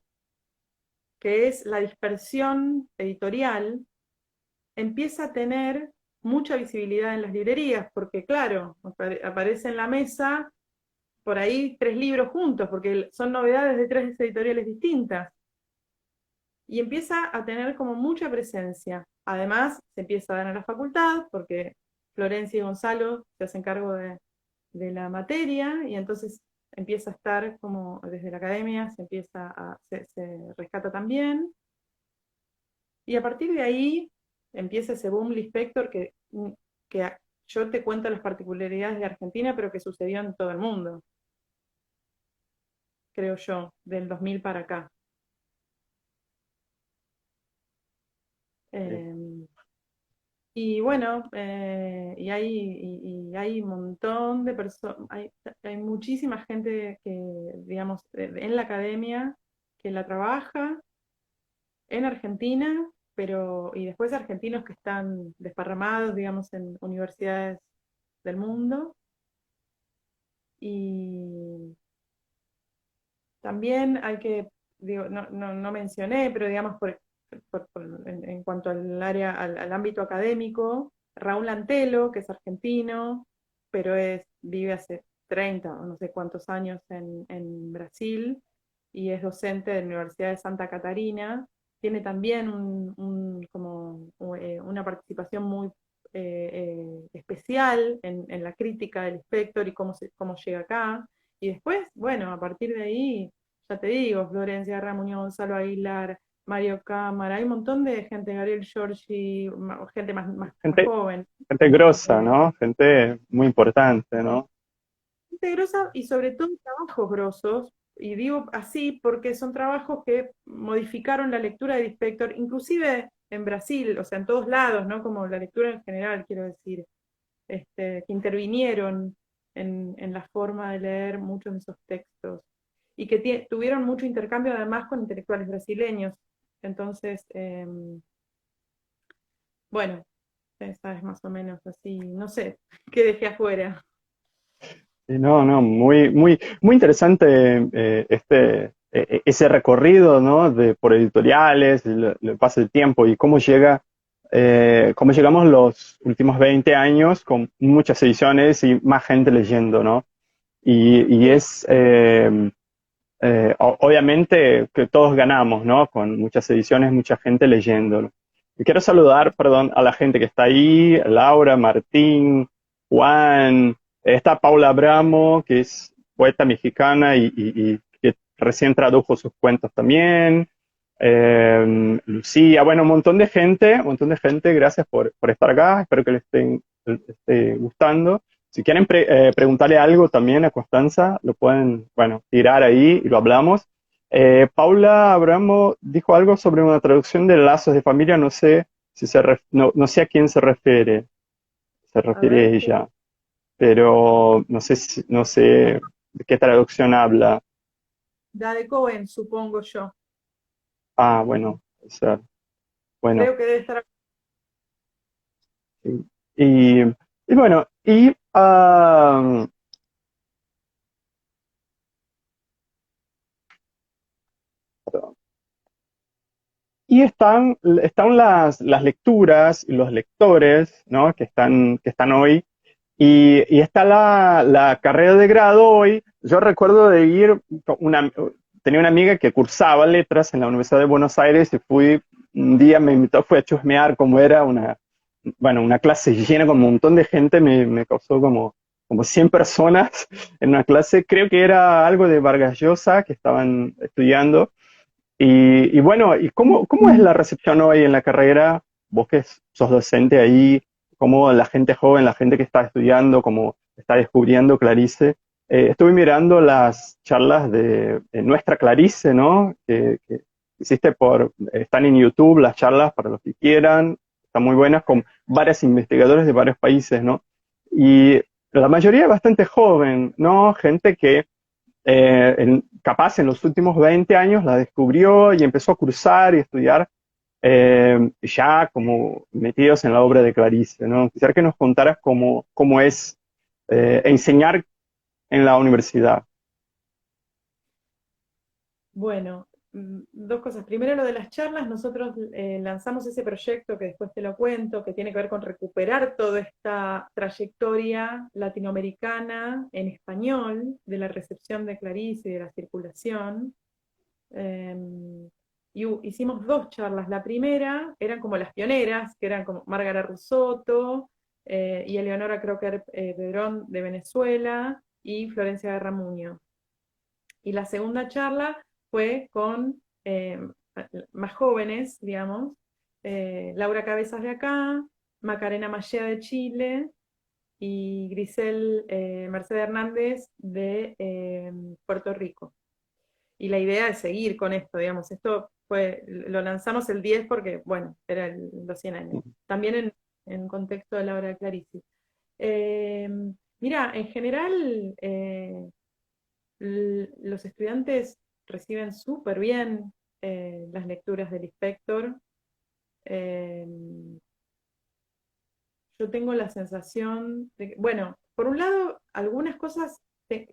Speaker 2: que es la dispersión editorial, empieza a tener mucha visibilidad en las librerías, porque claro, aparece en la mesa por ahí 3 libros juntos, porque son novedades de 3 editoriales distintas, y empieza a tener como mucha presencia. Además, se empieza a dar en la facultad, porque Florencia y Gonzalo se hacen cargo de la materia, y entonces empieza a estar como desde la academia, se rescata también, y a partir de ahí empieza ese boom Lispector que yo te cuento las particularidades de Argentina, pero que sucedió en todo el mundo, creo yo, del 2000 para acá.
Speaker 1: sí,
Speaker 2: Eh, y bueno, y hay un montón de personas, hay muchísima gente que, digamos, en la academia que la trabaja en Argentina, pero, y después argentinos que están desparramados, digamos, en universidades del mundo. Y también hay que, digo, no mencioné, pero digamos, en cuanto al área, al ámbito académico, Raúl Antelo, que es argentino, pero vive hace 30 o no sé cuántos años en Brasil y es docente de la Universidad de Santa Catarina, tiene también como, una participación muy especial en la crítica del Inspector y cómo llega acá. Y después, bueno, a partir de ahí, ya te digo, Florencia Ramón, Gonzalo Aguilar, Mario Cámara, hay un montón de gente, Gabriel Giorgi, gente más
Speaker 1: gente,
Speaker 2: joven.
Speaker 1: gente grosa,
Speaker 2: Eh,
Speaker 1: ¿no? Gente muy importante, ¿no?
Speaker 2: Gente grosa y sobre todo trabajos grosos, y digo así porque son trabajos que modificaron la lectura de Inspector, inclusive en Brasil, o sea, en todos lados, ¿no? Como la lectura en general, quiero decir, que intervinieron en la forma de leer muchos de esos textos y que tuvieron mucho intercambio además con intelectuales brasileños. Entonces, bueno, esa es más o menos así, no sé, qué dejé afuera.
Speaker 1: Y no, no, muy interesante ese recorrido, ¿no? Por editoriales, el paso del tiempo y cómo llegamos los últimos 20 años con muchas ediciones y más gente leyendo, ¿no? Y
Speaker 2: Sí,
Speaker 1: es, obviamente que todos ganamos, ¿no? Con muchas ediciones, mucha gente leyéndolo. Y quiero saludar, perdón, a la gente que está ahí, Laura, Martín, Juan, está Paula Abramo, que es poeta mexicana y que recién tradujo sus cuentos también. Lucía, bueno, un montón de gente, gracias por estar acá, espero que les esté gustando. Si quieren preguntarle algo también a Constanza, lo pueden, bueno, tirar ahí y lo hablamos. Paula Abramo dijo algo sobre una traducción de Lazos de Familia, no sé si no sé a quién se
Speaker 2: a
Speaker 1: refiere
Speaker 2: ver,
Speaker 1: ella, pero no sé no sé de qué traducción habla.
Speaker 2: da de Cohen, supongo yo.
Speaker 1: Ah, bueno, o sea, bueno,
Speaker 2: Creo que debe estar.
Speaker 1: sí. Y bueno, y están las lecturas y los lectores, ¿no? Que están hoy. Y está la carrera de grado hoy. Yo recuerdo de ir, tenía una amiga que cursaba letras en la Universidad de Buenos Aires y un día me invitó, fui a chusmear cómo era bueno, una clase llena con un montón de gente, me causó como 100 personas en una clase. Creo que era algo de Vargas Llosa que estaban estudiando. Y bueno, ¿y cómo es la recepción hoy en la carrera? Vos que sos docente ahí, cómo la gente joven, la gente que está estudiando, como está descubriendo Clarice. Estuve mirando las charlas de nuestra Clarice, ¿no? Que hiciste están en YouTube las charlas para los que quieran, están muy buenas, con varios investigadores de varios países, ¿no? Y la mayoría es bastante joven, ¿no? Gente que capaz en los últimos 20 años la descubrió y empezó a cursar y estudiar ya como metidos en la obra de Clarice, ¿no? Quisiera que nos contaras cómo es enseñar en la universidad.
Speaker 2: Bueno, dos cosas. Primero lo de las charlas, nosotros lanzamos ese proyecto que después te lo cuento, que tiene que ver con recuperar toda esta trayectoria latinoamericana en español, de la recepción de Clarice y de la circulación. Hicimos dos charlas. La primera eran como las pioneras, que eran como Márgara Russotto y Eleonora Crocker Pedrón de Venezuela y Florencia Garramuño. Y la segunda charla fue con más jóvenes, digamos, Laura Cabezas de acá, Macarena Mallea de Chile y Grisel Mercedes Hernández de Puerto Rico. Y la idea es seguir con esto, digamos, esto lo lanzamos el 10 porque, bueno, era los 100 años. También en contexto de la obra de Clarice. Eh, Mira, en general, los estudiantes reciben súper bien las lecturas del inspector. Eh, yo tengo la sensación de que, bueno, por un lado, algunas cosas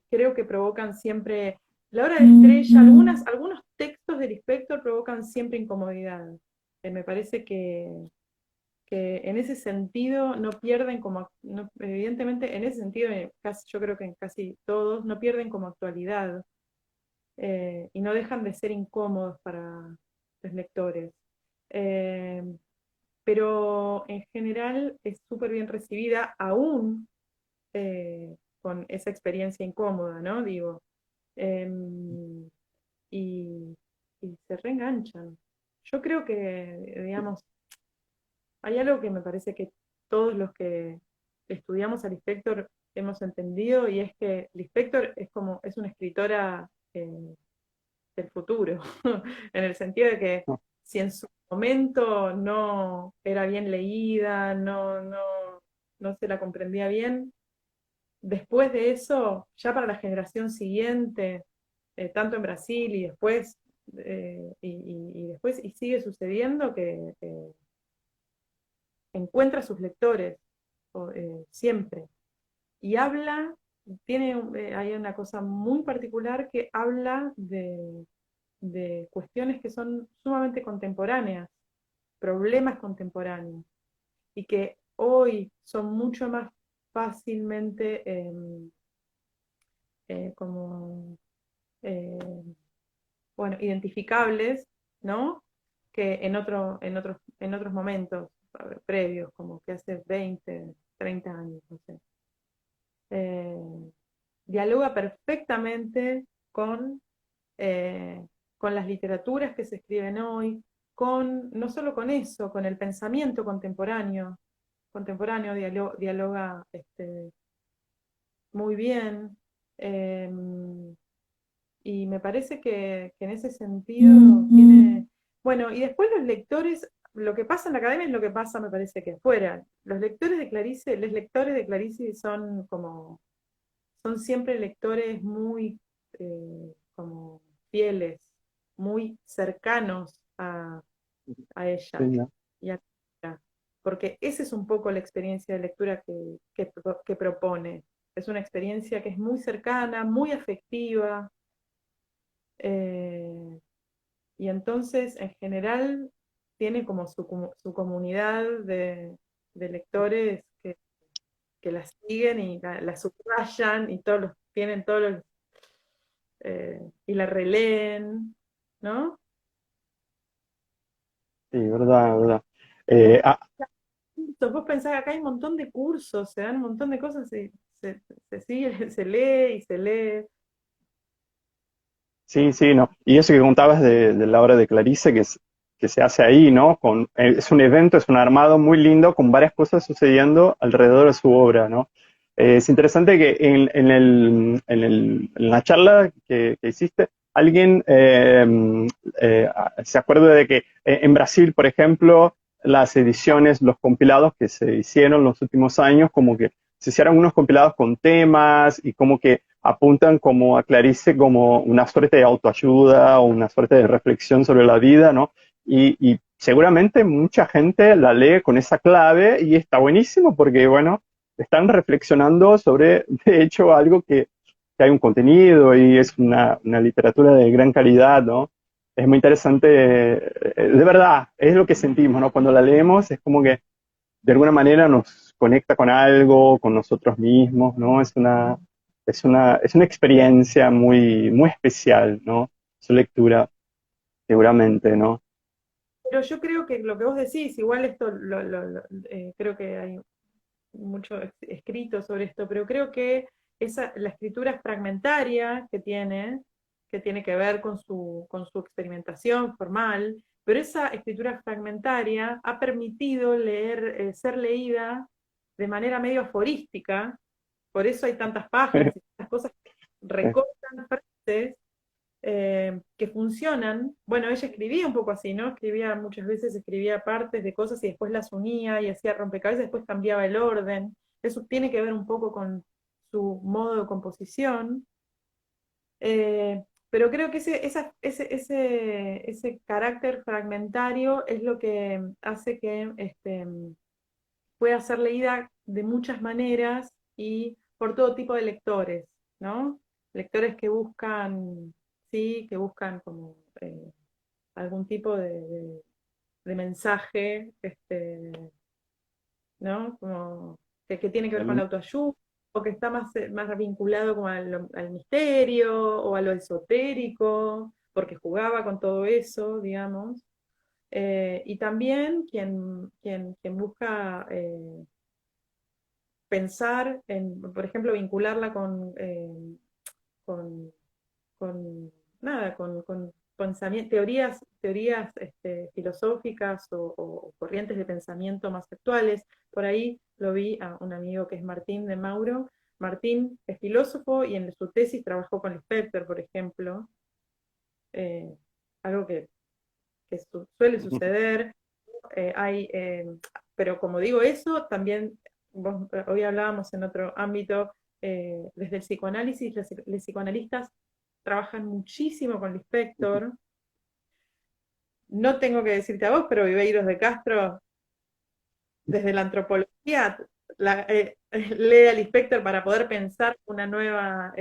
Speaker 2: creo que provocan siempre, la hora de estrella, algunos textos del inspector provocan siempre incomodidad. Me parece que en ese sentido no pierden como, evidentemente en ese sentido, yo creo que en casi todos, no pierden como actualidad. Y no dejan de ser incómodos para los lectores. Eh, pero en general es súper bien recibida, aún con esa experiencia incómoda, ¿no? Digo, eh, y, y se reenganchan. Yo creo que, digamos, hay algo que me parece que todos los que estudiamos a Lispector hemos entendido, y es que Lispector es una escritora del futuro, en el sentido de que si en su momento no era bien leída, no se la comprendía bien, después de eso, ya para la generación siguiente, tanto en Brasil y después, y después, y sigue sucediendo que encuentra sus lectores siempre. Y habla, hay una cosa muy particular que habla de cuestiones que son sumamente contemporáneas, problemas contemporáneos, y que hoy son mucho más fácilmente como, eh, bueno, identificables, ¿no? Que en otros momentos previos, como que hace 20 30 años, no sé. Eh, Dialoga perfectamente eh, con las literaturas que se escriben hoy, no solo con eso, con el pensamiento contemporáneo dialoga muy bien. eh, y me parece que en ese sentido tiene... Bueno, y después los lectores, lo que pasa en la academia es lo que pasa, me parece que afuera. Los lectores de Clarice son siempre lectores muy como fieles, muy cercanos a ella
Speaker 1: Sí, ¿no?
Speaker 2: y a ella, porque esa es un poco la experiencia de lectura que propone. Es una experiencia que es muy cercana, muy afectiva, eh, y entonces en general tiene como su comunidad de lectores que la siguen y la subrayan y tienen todos los y la releen, ¿no?
Speaker 1: Sí, verdad, verdad.
Speaker 2: Y
Speaker 1: Eh, ah,
Speaker 2: vos pensás que acá hay un montón de cursos, se dan un montón de cosas, y se sigue, se lee y se lee.
Speaker 1: sí, sí, no. Y eso que contabas de la obra de Clarice, que que se hace ahí, ¿no? Es un evento, es un armado muy lindo con varias cosas sucediendo alrededor de su obra, ¿no? Es interesante que en la charla que hiciste, alguien se acuerda de que en Brasil, por ejemplo, las ediciones, los compilados que se hicieron los últimos años, como que se hicieron unos compilados con temas y como que apuntan como a Clarice como una suerte de autoayuda o una suerte de reflexión sobre la vida, ¿no? Y seguramente mucha gente la lee con esa clave y está buenísimo porque, bueno, están reflexionando sobre, de hecho, algo que hay un contenido y es una literatura de gran calidad, ¿no? Es muy interesante, de verdad, es lo que sentimos, ¿no? Cuando la leemos es como que de alguna manera nos conecta con algo, con nosotros mismos, ¿no? Es una experiencia muy, muy especial, ¿no? Su lectura, seguramente, ¿no?
Speaker 2: Pero yo creo que lo que vos decís, igual esto creo que hay mucho escrito sobre esto, pero creo que la escritura fragmentaria que tiene que ver con su experimentación formal, pero esa escritura fragmentaria ha permitido ser leída de manera medio aforística, por eso hay tantas páginas y tantas cosas que recortan frases que funcionan. Bueno, ella escribía un poco así, ¿no? Escribía muchas veces, escribía partes de cosas y después las unía y hacía rompecabezas, después cambiaba el orden. Eso tiene que ver un poco con su modo de composición. Pero creo que ese carácter fragmentario es lo que hace que pueda ser leída de muchas maneras y por todo tipo de lectores, ¿no? Lectores que buscan, sí, que buscan como algún tipo de mensaje, ¿no? Como que tiene que ver con la autoayuda, o que está más vinculado como al misterio o a lo esotérico, porque jugaba con todo eso, digamos. Y también quien busca pensar en, por ejemplo, vincularla con, con nada, con teorías filosóficas o corrientes de pensamiento más actuales. Por ahí lo vi a un amigo que es Martín de Mauro. Martín es filósofo y en su tesis trabajó con Spector, por ejemplo, eh, algo que suele suceder. Hay, pero como digo eso, también hoy hablábamos en otro ámbito, desde el psicoanálisis, los psicoanalistas trabajan muchísimo con Lispector. No tengo que decirte a vos, pero Viveiros de Castro, desde la antropología, lee a Lispector para poder pensar una nueva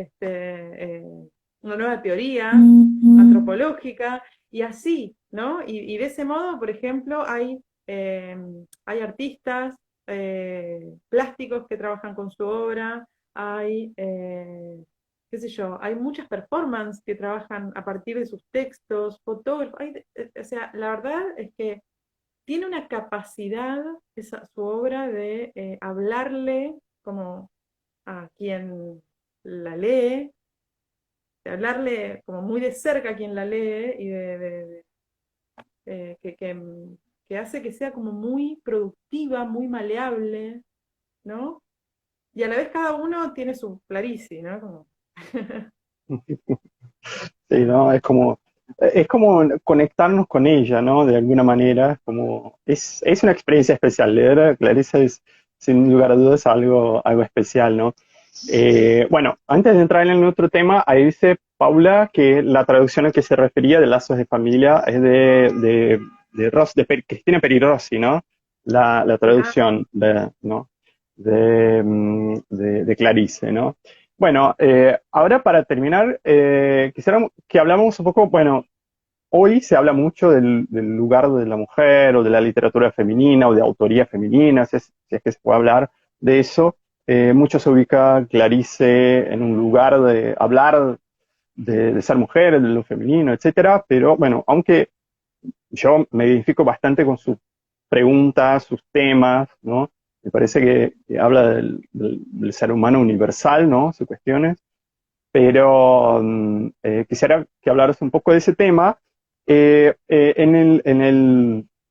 Speaker 2: teoría antropológica, y así, ¿no? Y de ese modo, por ejemplo, hay artistas plásticos que trabajan con su obra, hay, qué sé yo, hay muchas performances que trabajan a partir de sus textos, fotógrafos, o sea, la verdad es que tiene una capacidad, su obra, de hablarle como a quien la lee, de hablarle como muy de cerca a quien la lee y que hace que sea como muy productiva, muy maleable, ¿no? Y a la vez cada uno tiene su Clarice, ¿no? Como...
Speaker 1: Sí, ¿no? Es como conectarnos con ella, ¿no? De alguna manera, es una experiencia especial. Leer a Clarissa es, sin lugar a dudas, algo especial, ¿no? Bueno, antes de entrar en el otro tema, ahí dice Paula que la traducción a que se refería de Lazos de Familia es de Cristina Peri Rossi, ¿no? La
Speaker 2: Ah,
Speaker 1: traducción ¿no? de Clarice, ¿no? Bueno, ahora para terminar, quisiera que hablamos un poco, bueno, hoy se habla mucho del lugar de la mujer o de la literatura femenina o de autoría femenina, si es que se puede hablar de eso. Mucho se ubica Clarice en un lugar de hablar de ser mujer, de lo femenino, etcétera, pero bueno, aunque yo me identifico bastante con sus preguntas, sus temas, ¿no? Me parece que habla del ser humano universal, ¿no? Sus cuestiones, pero quisiera que hablaras un poco de ese tema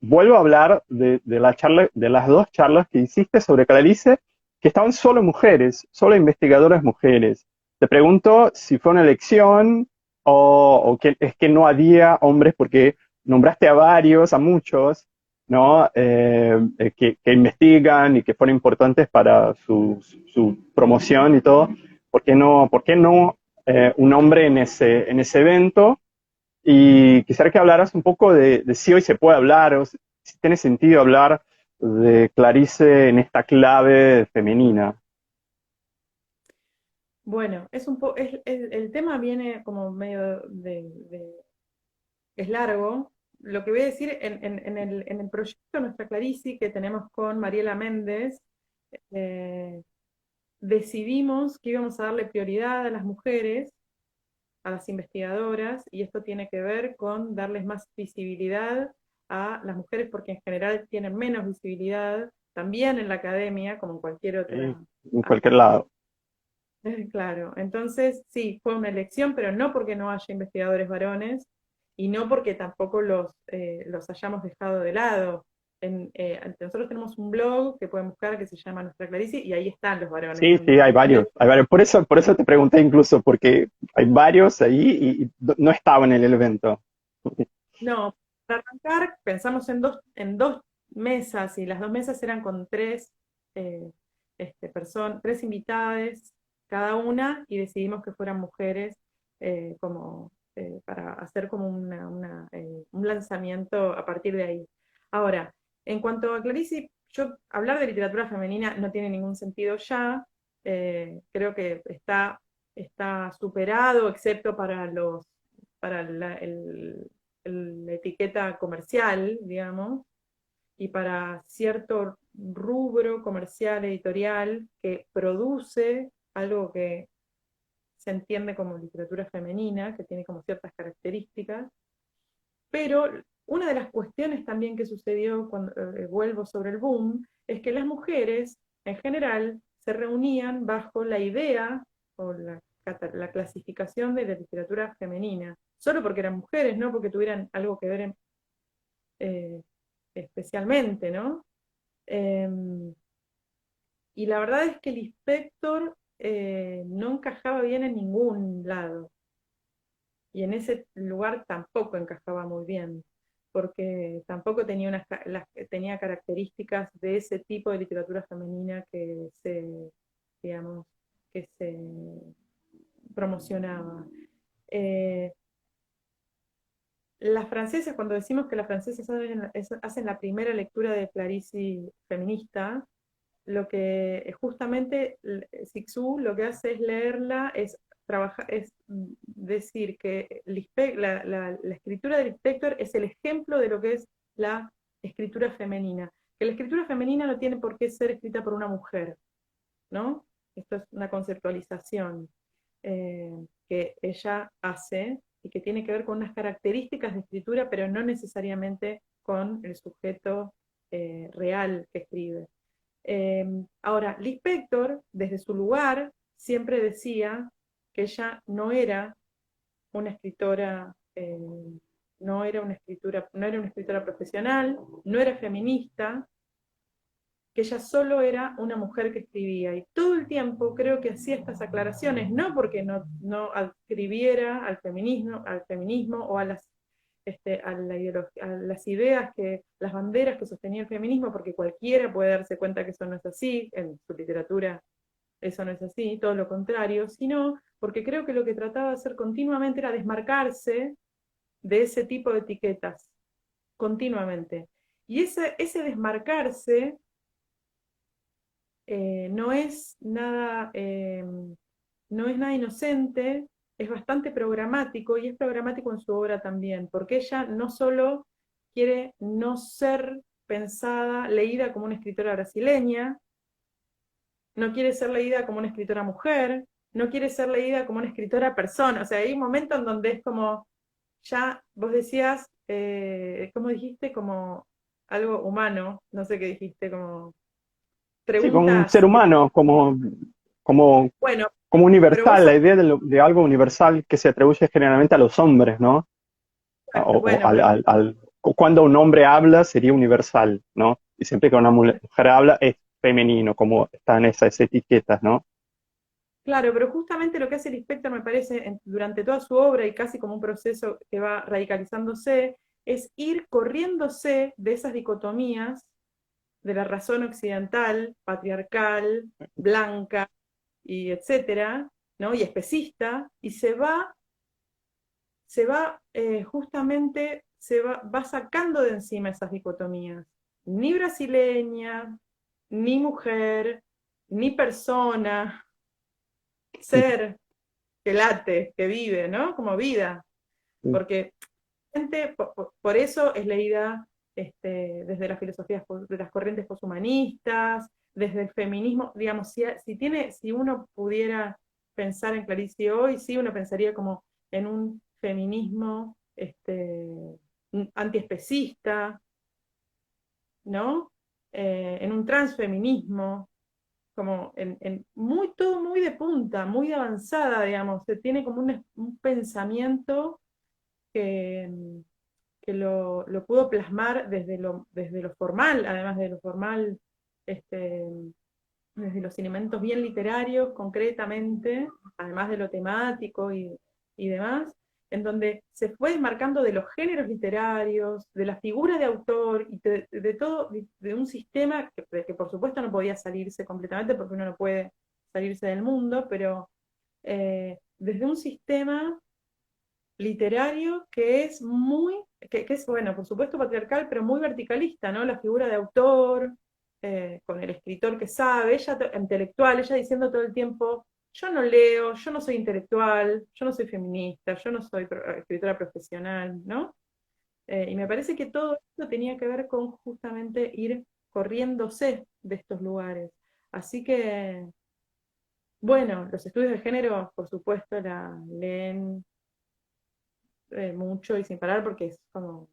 Speaker 1: vuelvo a hablar de la charla, de las dos charlas que hiciste sobre Clarice, que estaban solo mujeres, solo investigadoras mujeres. Te pregunto si fue una elección o que es que no había hombres, porque nombraste a varios, a muchos, ¿no? Que investigan y que fueron importantes para su promoción y todo. Por qué no un hombre en ese evento? Y quisiera que hablaras un poco de si hoy se puede hablar, o si tiene sentido hablar de Clarice en esta clave femenina.
Speaker 2: Bueno, el tema viene como medio es largo. Lo que voy a decir en el proyecto Nuestra Clarice que tenemos con Mariela Méndez, eh, decidimos que íbamos a darle prioridad a las mujeres, a las investigadoras, y esto tiene que ver con darles más visibilidad a las mujeres porque en general tienen menos visibilidad, también en la academia, como en cualquier otra.
Speaker 1: En cualquier lado.
Speaker 2: Claro, entonces sí, fue una elección, pero no porque no haya investigadores varones y no porque tampoco los hayamos dejado de lado. Nosotros tenemos un blog que pueden buscar que se llama Nuestra Clarice y ahí están los varones
Speaker 1: Sí, sí,
Speaker 2: también.
Speaker 1: hay varios, hay varios. Por eso te pregunté incluso, porque hay varios ahí y no estaban en el evento.
Speaker 2: No, para arrancar pensamos en dos mesas y las dos mesas eran con eh, tres invitadas cada una y decidimos que fueran mujeres para hacer como un lanzamiento a partir de ahí. Ahora, en cuanto a Clarice, hablar de literatura femenina no tiene ningún sentido ya. Creo que está superado, excepto para la etiqueta comercial, digamos, y para cierto rubro comercial editorial que produce algo que se entiende como literatura femenina, que tiene como ciertas características, pero una de las cuestiones también que sucedió cuando vuelvo sobre el boom es que las mujeres en general se reunían bajo la idea o la clasificación de la literatura femenina, solo porque eran mujeres, no porque tuvieran algo que ver eh, especialmente, ¿no? Eh, y la verdad es que el inspector no encajaba bien en ningún lado, y en ese lugar tampoco encajaba muy bien, porque tampoco tenía características de ese tipo de literatura femenina digamos, que se promocionaba. Eh, las francesas, cuando decimos que las francesas hacen la primera lectura de Clarice feminista, lo que justamente Cixous lo que hace es leerla, es decir que la escritura del Lispector es el ejemplo de lo que es la escritura femenina. Que la escritura femenina no tiene por qué ser escrita por una mujer, ¿no? Esto es una conceptualización que ella hace y que tiene que ver con unas características de escritura, pero no necesariamente con el sujeto real que escribe. Ahora, Lispector, desde su lugar, siempre decía que ella no era una escritora, no era una escritora profesional, no era feminista, que ella solo era una mujer que escribía. Y todo el tiempo creo que hacía estas aclaraciones, no porque no adscribiera al feminismo o a las ideas las banderas que sostenía el feminismo, porque cualquiera puede darse cuenta que eso no es así, en su literatura eso no es así, todo lo contrario, sino porque creo que lo que trataba de hacer continuamente era desmarcarse de ese tipo de etiquetas, continuamente. Y ese desmarcarse eh, no es nada, eh, no es nada inocente, es bastante programático y es programático en su obra también, porque ella no solo quiere no ser pensada, leída como una escritora brasileña, no quiere ser leída como una escritora mujer, no quiere ser leída como una escritora persona. O sea, hay un momento en donde es como, ya vos decías, ¿cómo dijiste? Como algo humano, no sé qué dijiste, como
Speaker 1: Sí, como un ser
Speaker 2: preguntas.
Speaker 1: humano, como,
Speaker 2: Bueno,
Speaker 1: como
Speaker 2: pero vos
Speaker 1: universal, la
Speaker 2: sos,
Speaker 1: idea de algo universal que se atribuye generalmente a los hombres, ¿no?
Speaker 2: Bueno, pero
Speaker 1: cuando un hombre habla sería universal, ¿no? Y siempre que una mujer habla es femenino, como están esas etiquetas, ¿no?
Speaker 2: claro, pero justamente lo que hace Lispector, me parece, durante toda su obra y casi como un proceso que va radicalizándose, es ir corriéndose de esas dicotomías de la razón occidental, patriarcal, blanca y etcétera, ¿no? Y especista, y justamente, va sacando de encima esas dicotomías. Ni brasileña, ni mujer, ni persona, ser que late, que vive, ¿no? Como vida. Porque por eso es leída desde las filosofías, de las corrientes poshumanistas, desde el feminismo, digamos, si uno pudiera pensar en Clarice hoy, sí, uno pensaría como en un feminismo antiespecista, ¿no? En un transfeminismo, como todo muy de punta, muy de avanzada, digamos, se tiene como un pensamiento que, lo pudo plasmar desde lo formal, además de lo formal, este, desde los elementos bien literarios, concretamente, además de lo temático y demás, en donde se fue desmarcando de los géneros literarios, de la figura de autor y de todo, de un sistema que por supuesto no podía salirse completamente porque uno no puede salirse del mundo, pero desde un sistema literario que es, bueno, por supuesto patriarcal, pero muy verticalista, ¿no? La figura de autor, con el escritor que sabe, ella intelectual, ella diciendo todo el tiempo, yo no leo, yo no soy intelectual, yo no soy feminista, yo no soy escritora profesional, ¿no? Y me parece que todo esto tenía que ver con justamente ir corriéndose de estos lugares. Así que, bueno, los estudios de género, por supuesto, la leen mucho y sin parar porque es como,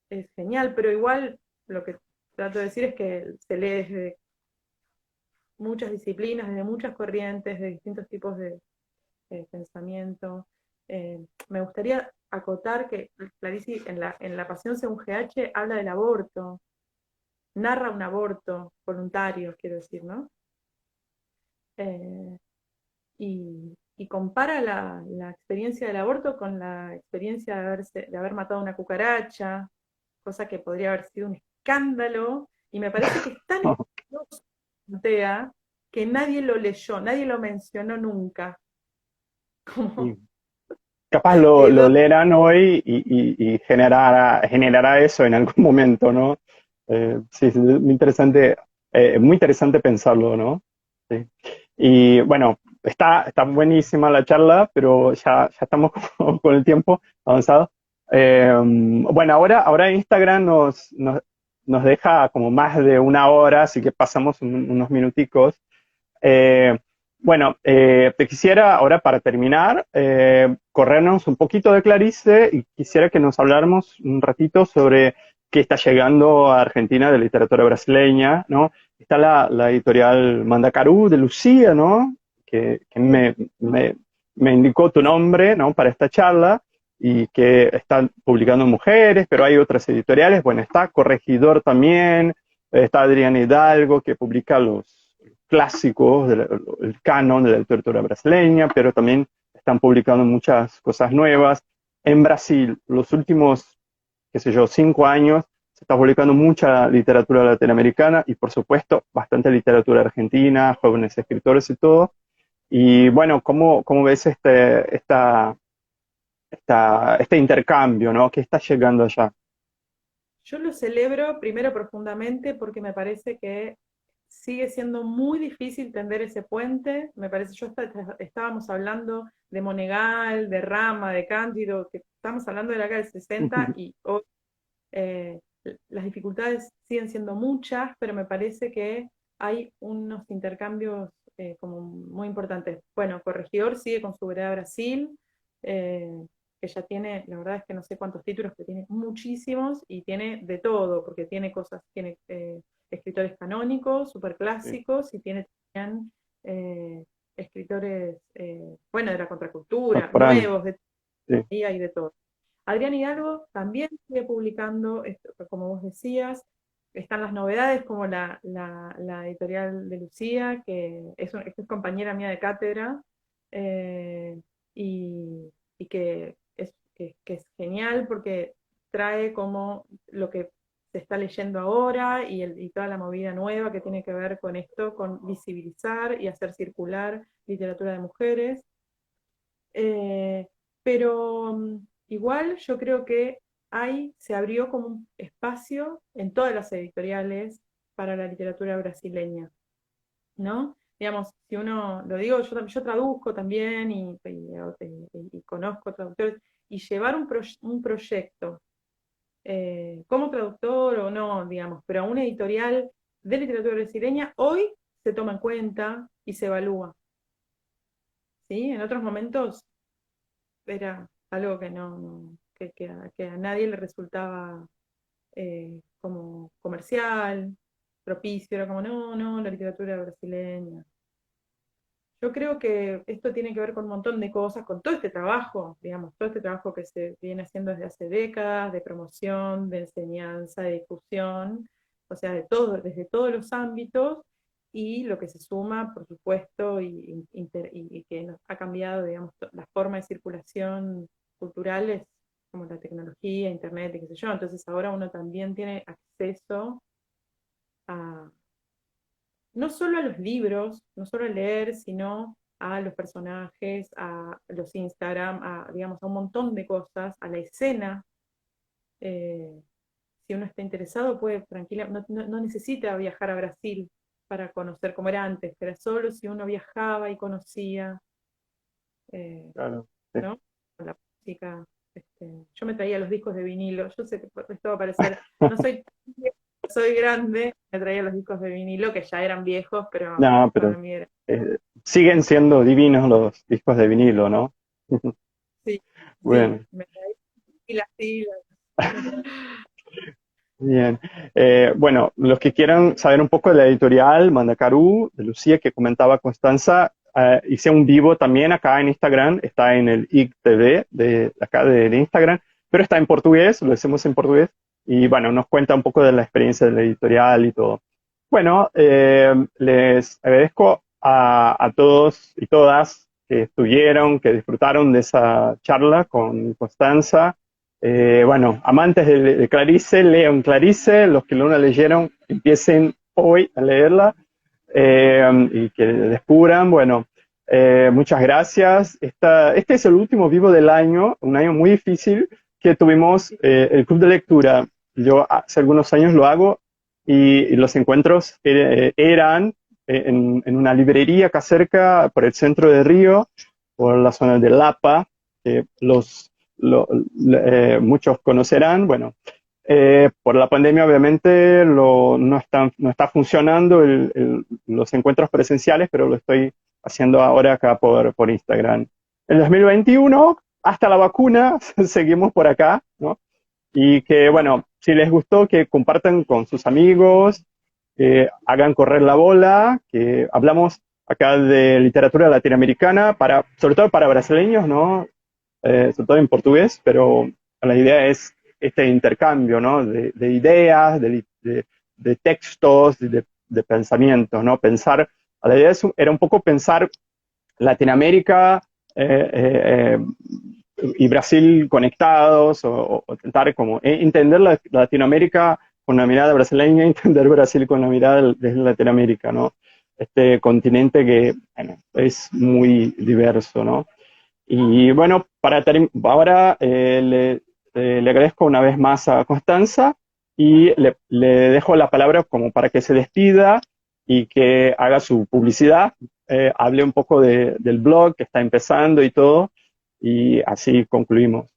Speaker 2: es genial, pero igual lo que trato de decir es que se lee desde muchas disciplinas, desde muchas corrientes, de distintos tipos de pensamiento. Me gustaría acotar que Clarice en la Pasión según GH habla del aborto, narra un aborto voluntario, quiero decir, ¿no? Eh, y compara la experiencia del aborto con la experiencia de haber matado a una cucaracha, cosa que podría haber sido un escándalo, y me parece que es tan escandaloso que nadie lo leyó, nadie lo mencionó nunca.
Speaker 1: Y
Speaker 2: Como,
Speaker 1: capaz lo
Speaker 2: quedó.
Speaker 1: leerán hoy y generará eso en algún momento, ¿no? Sí, sí, muy interesante pensarlo, ¿no? Sí. Y bueno, está buenísima la charla, pero ya estamos con el tiempo avanzado. Bueno, ahora Instagram nos deja como más de una hora, así que pasamos unos minuticos. Eh, bueno, te quisiera ahora para terminar corrernos un poquito de Clarice y quisiera que nos habláramos un ratito sobre qué está llegando a Argentina de literatura brasileña, ¿no? Está la editorial Mandacaru de Lucía, ¿no? Que me indicó tu nombre, ¿no? Para esta charla y que están publicando mujeres, pero hay otras editoriales. Bueno, está Corregidor también, está Adriana Hidalgo que publica los clásicos, el canon de la literatura brasileña, pero también están publicando muchas cosas nuevas. En Brasil, los últimos, qué sé yo, 5 años, se está publicando mucha literatura latinoamericana y, por supuesto, bastante literatura argentina, jóvenes escritores y todo. Y bueno, ¿cómo ves este intercambio, ¿no? ¿Qué está llegando allá?
Speaker 2: Yo lo celebro primero profundamente porque me parece que sigue siendo muy difícil tender ese puente. Me parece, estábamos hablando de Monegal, de Rama, de Cándido, que estamos hablando de la década del 60 y hoy eh, las dificultades siguen siendo muchas, pero me parece que hay unos intercambios como muy importantes. Bueno, Corregidor sigue con su vereda Brasil, eh, que ya tiene, la verdad es que no sé cuántos títulos, pero tiene muchísimos y tiene de todo, porque tiene escritores canónicos,
Speaker 1: Sí,
Speaker 2: superclásicos, y tiene también escritores, bueno, de la contracultura,
Speaker 1: contemporáneo.
Speaker 2: nuevos,
Speaker 1: Sí,
Speaker 2: y hay de todo. Adrián Hidalgo también sigue publicando, esto, como vos decías, están las novedades como la editorial de Lucía, que es compañera mía de cátedra, eh, y, y que es genial porque trae como lo que se está leyendo ahora y toda la movida nueva que tiene que ver con esto, con visibilizar y hacer circular literatura de mujeres. Eh, pero igual yo creo que se abrió como un espacio en todas las editoriales para la literatura brasileña, ¿no? Digamos, si uno, lo digo, yo traduzco también y conozco traductores, y llevar un proyecto como traductor o no, digamos, pero a una editorial de literatura brasileña, hoy se toma en cuenta y se evalúa, ¿sí? En otros momentos era algo que que a nadie le resultaba como comercial, propicio, era como, no, no, la literatura brasileña. Yo creo que esto tiene que ver con un montón de cosas, con todo este trabajo, digamos, todo este trabajo que se viene haciendo desde hace décadas, de promoción, de enseñanza, de difusión, o sea, desde todos los ámbitos, y lo que se suma, por supuesto, y que nos ha cambiado, digamos, la forma de circulación cultural es como la tecnología, internet, y qué sé yo. Entonces ahora uno también tiene acceso a no solo a los libros, no solo a leer, sino a los personajes, a los Instagram, digamos, a un montón de cosas, a la escena. Eh, si uno está interesado, puede tranquilamente, no necesita viajar a Brasil para conocer cómo era antes, era solo si uno viajaba y conocía, eh,
Speaker 1: Claro. Sí.
Speaker 2: ¿no? La música. Yo me traía los discos de vinilo, yo sé que esto va a parecer, no soy, soy grande, me traía los discos de vinilo que ya eran viejos, pero
Speaker 1: No,
Speaker 2: para
Speaker 1: pero
Speaker 2: mí era.
Speaker 1: siguen siendo divinos los discos de vinilo, ¿no?
Speaker 2: Sí, sí,
Speaker 1: Bueno,
Speaker 2: me traía pilas, pilas.
Speaker 1: bien. Bueno, los que quieran saber un poco de la editorial Mandacaru, de Lucía, que comentaba Constanza, hice un vivo también acá en Instagram, está en el IGTV de acá de Instagram, pero está en portugués, lo hacemos en portugués, y bueno, nos cuenta un poco de la experiencia de la editorial y todo. Bueno, les agradezco a todos y todas que estuvieron, que disfrutaron de esa charla con Constanza. Bueno, amantes de Clarice, lean Clarice, los que no la leyeron, empiecen hoy a leerla y que descubran, bueno, muchas gracias. Este es el último vivo del año, un año muy difícil que tuvimos el club de lectura. Yo hace algunos años lo hago y los encuentros eran en una librería acá cerca, por el centro de Río, por la zona de Lapa, que muchos conocerán. Bueno, por la pandemia obviamente no está funcionando los encuentros presenciales, pero lo estoy haciendo ahora acá por Instagram. En 2021, hasta la vacuna, seguimos por acá, ¿no? Y que, bueno, si les gustó, que compartan con sus amigos, que hagan correr la bola, que hablamos acá de literatura latinoamericana, sobre todo para brasileños, ¿no? Sobre todo en portugués, pero la idea es este intercambio, ¿no? De ideas, de textos, de pensamientos, ¿no? Pensar, la idea era un poco pensar Latinoamérica y Brasil conectados, o tratar como entender Latinoamérica con la mirada brasileña, entender Brasil con la mirada de Latinoamérica, ¿no? Este continente que, bueno, es muy diverso, ¿no? Y bueno, ahora le agradezco una vez más a Constanza y le dejo la palabra como para que se despida y que haga su publicidad, hable un poco del blog que está empezando y todo, y así concluimos.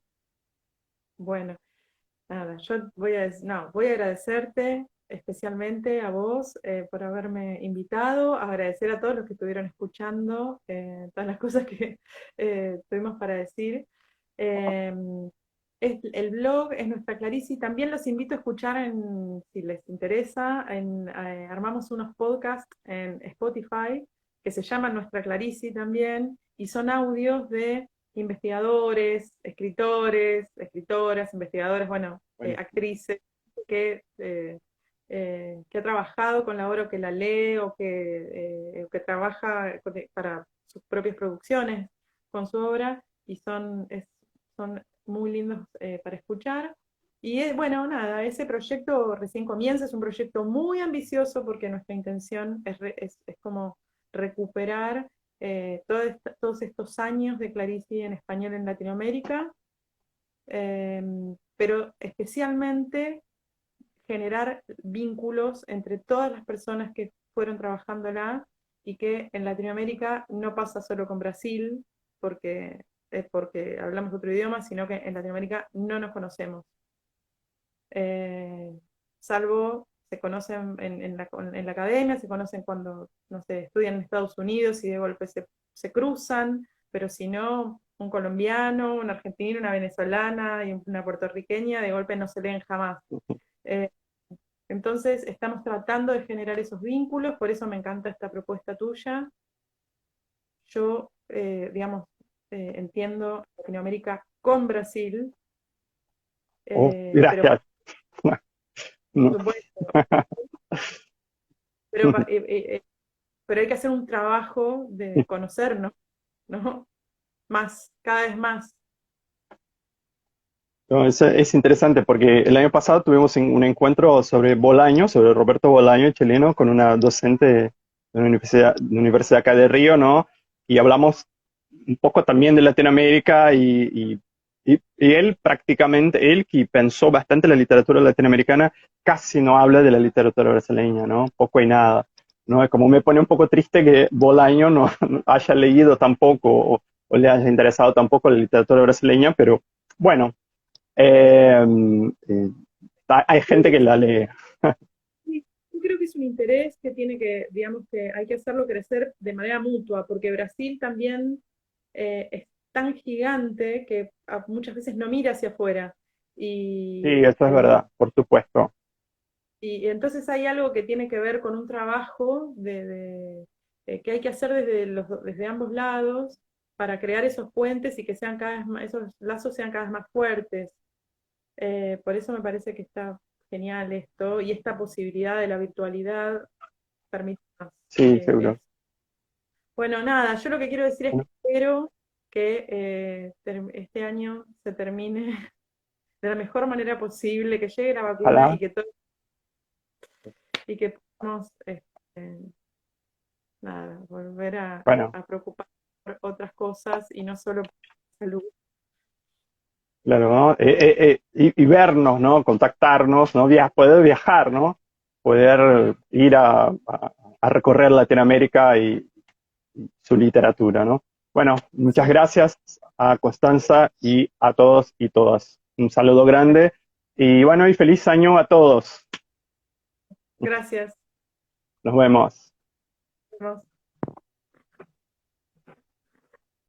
Speaker 2: Bueno, nada, yo voy a agradecerte especialmente a vos por haberme invitado, agradecer a todos los que estuvieron escuchando todas las cosas que tuvimos para decir. Eh, el blog es Nuestra Clarice y también los invito a escuchar, si les interesa, armamos unos podcasts en Spotify que se llaman Nuestra Clarice también y son audios de investigadores, escritores, escritoras, investigadoras, bueno,
Speaker 1: Bueno,
Speaker 2: actrices, que, que ha trabajado con la obra o que la lee o que trabaja para sus propias producciones con su obra y son muy lindos para escuchar. Y bueno, nada, ese proyecto recién comienza, es un proyecto muy ambicioso porque nuestra intención es como recuperar todos estos años de Clarice en español en Latinoamérica, eh, pero especialmente generar vínculos entre todas las personas que fueron trabajándola y que en Latinoamérica no pasa solo con Brasil, porque, porque hablamos otro idioma, sino que en Latinoamérica no nos conocemos. Eh, Salvo se conocen en la academia, se conocen cuando, no sé, estudian en Estados Unidos y de golpe se cruzan, pero si no, un colombiano, un argentino, una venezolana y una puertorriqueña de golpe no se leen jamás. Eh, entonces, estamos tratando de generar esos vínculos, por eso me encanta esta propuesta tuya. Yo, digamos, entiendo Latinoamérica con Brasil,
Speaker 1: oh,
Speaker 2: pero
Speaker 1: gracias.
Speaker 2: por
Speaker 1: No.
Speaker 2: supuesto, pero, pero hay que hacer un trabajo de conocernos, ¿no? Más, cada vez más.
Speaker 1: No, es interesante porque el año pasado tuvimos un encuentro sobre Bolaño, sobre Roberto Bolaño, chileno, con una docente de una universidad acá de Río, ¿no? Y hablamos un poco también de Latinoamérica y él prácticamente, él que pensó bastante la literatura latinoamericana, casi no habla de la literatura brasileña, ¿no? Poco y nada, ¿no? Como me pone un poco triste que Bolaño no haya leído tampoco o le haya interesado tampoco la literatura brasileña, pero bueno. Eh, eh, Hay gente que la lee.
Speaker 2: Sí, yo creo que es un interés que tiene que, digamos que hay que hacerlo crecer de manera mutua, porque Brasil también es tan gigante que muchas veces no mira hacia afuera.
Speaker 1: Sí,
Speaker 2: Y,
Speaker 1: eso es verdad, por supuesto.
Speaker 2: y entonces hay algo que tiene que ver con un trabajo que hay que hacer desde ambos lados para crear esos puentes y que sean cada vez más, esos lazos sean cada vez más fuertes. Por eso me parece que está genial esto y esta posibilidad de la virtualidad permite más.
Speaker 1: Sí, seguro.
Speaker 2: Bueno, nada, yo lo que quiero decir es que
Speaker 1: Bueno,
Speaker 2: espero que este año se termine de la mejor manera posible, que llegue la vacuna
Speaker 1: ojalá.
Speaker 2: y que podamos nada, volver
Speaker 1: Bueno,
Speaker 2: a preocupar por otras cosas y no solo por la salud.
Speaker 1: claro, ¿no? Y vernos, ¿no? Contactarnos, ¿no? Poder viajar, ¿no? Poder ir a recorrer Latinoamérica y su literatura, ¿no? Bueno, muchas
Speaker 2: Sí,
Speaker 1: gracias a Constanza y a todos y todas. Un saludo grande y bueno, y feliz año a todos.
Speaker 2: gracias.
Speaker 1: Nos vemos.
Speaker 2: Nos vemos.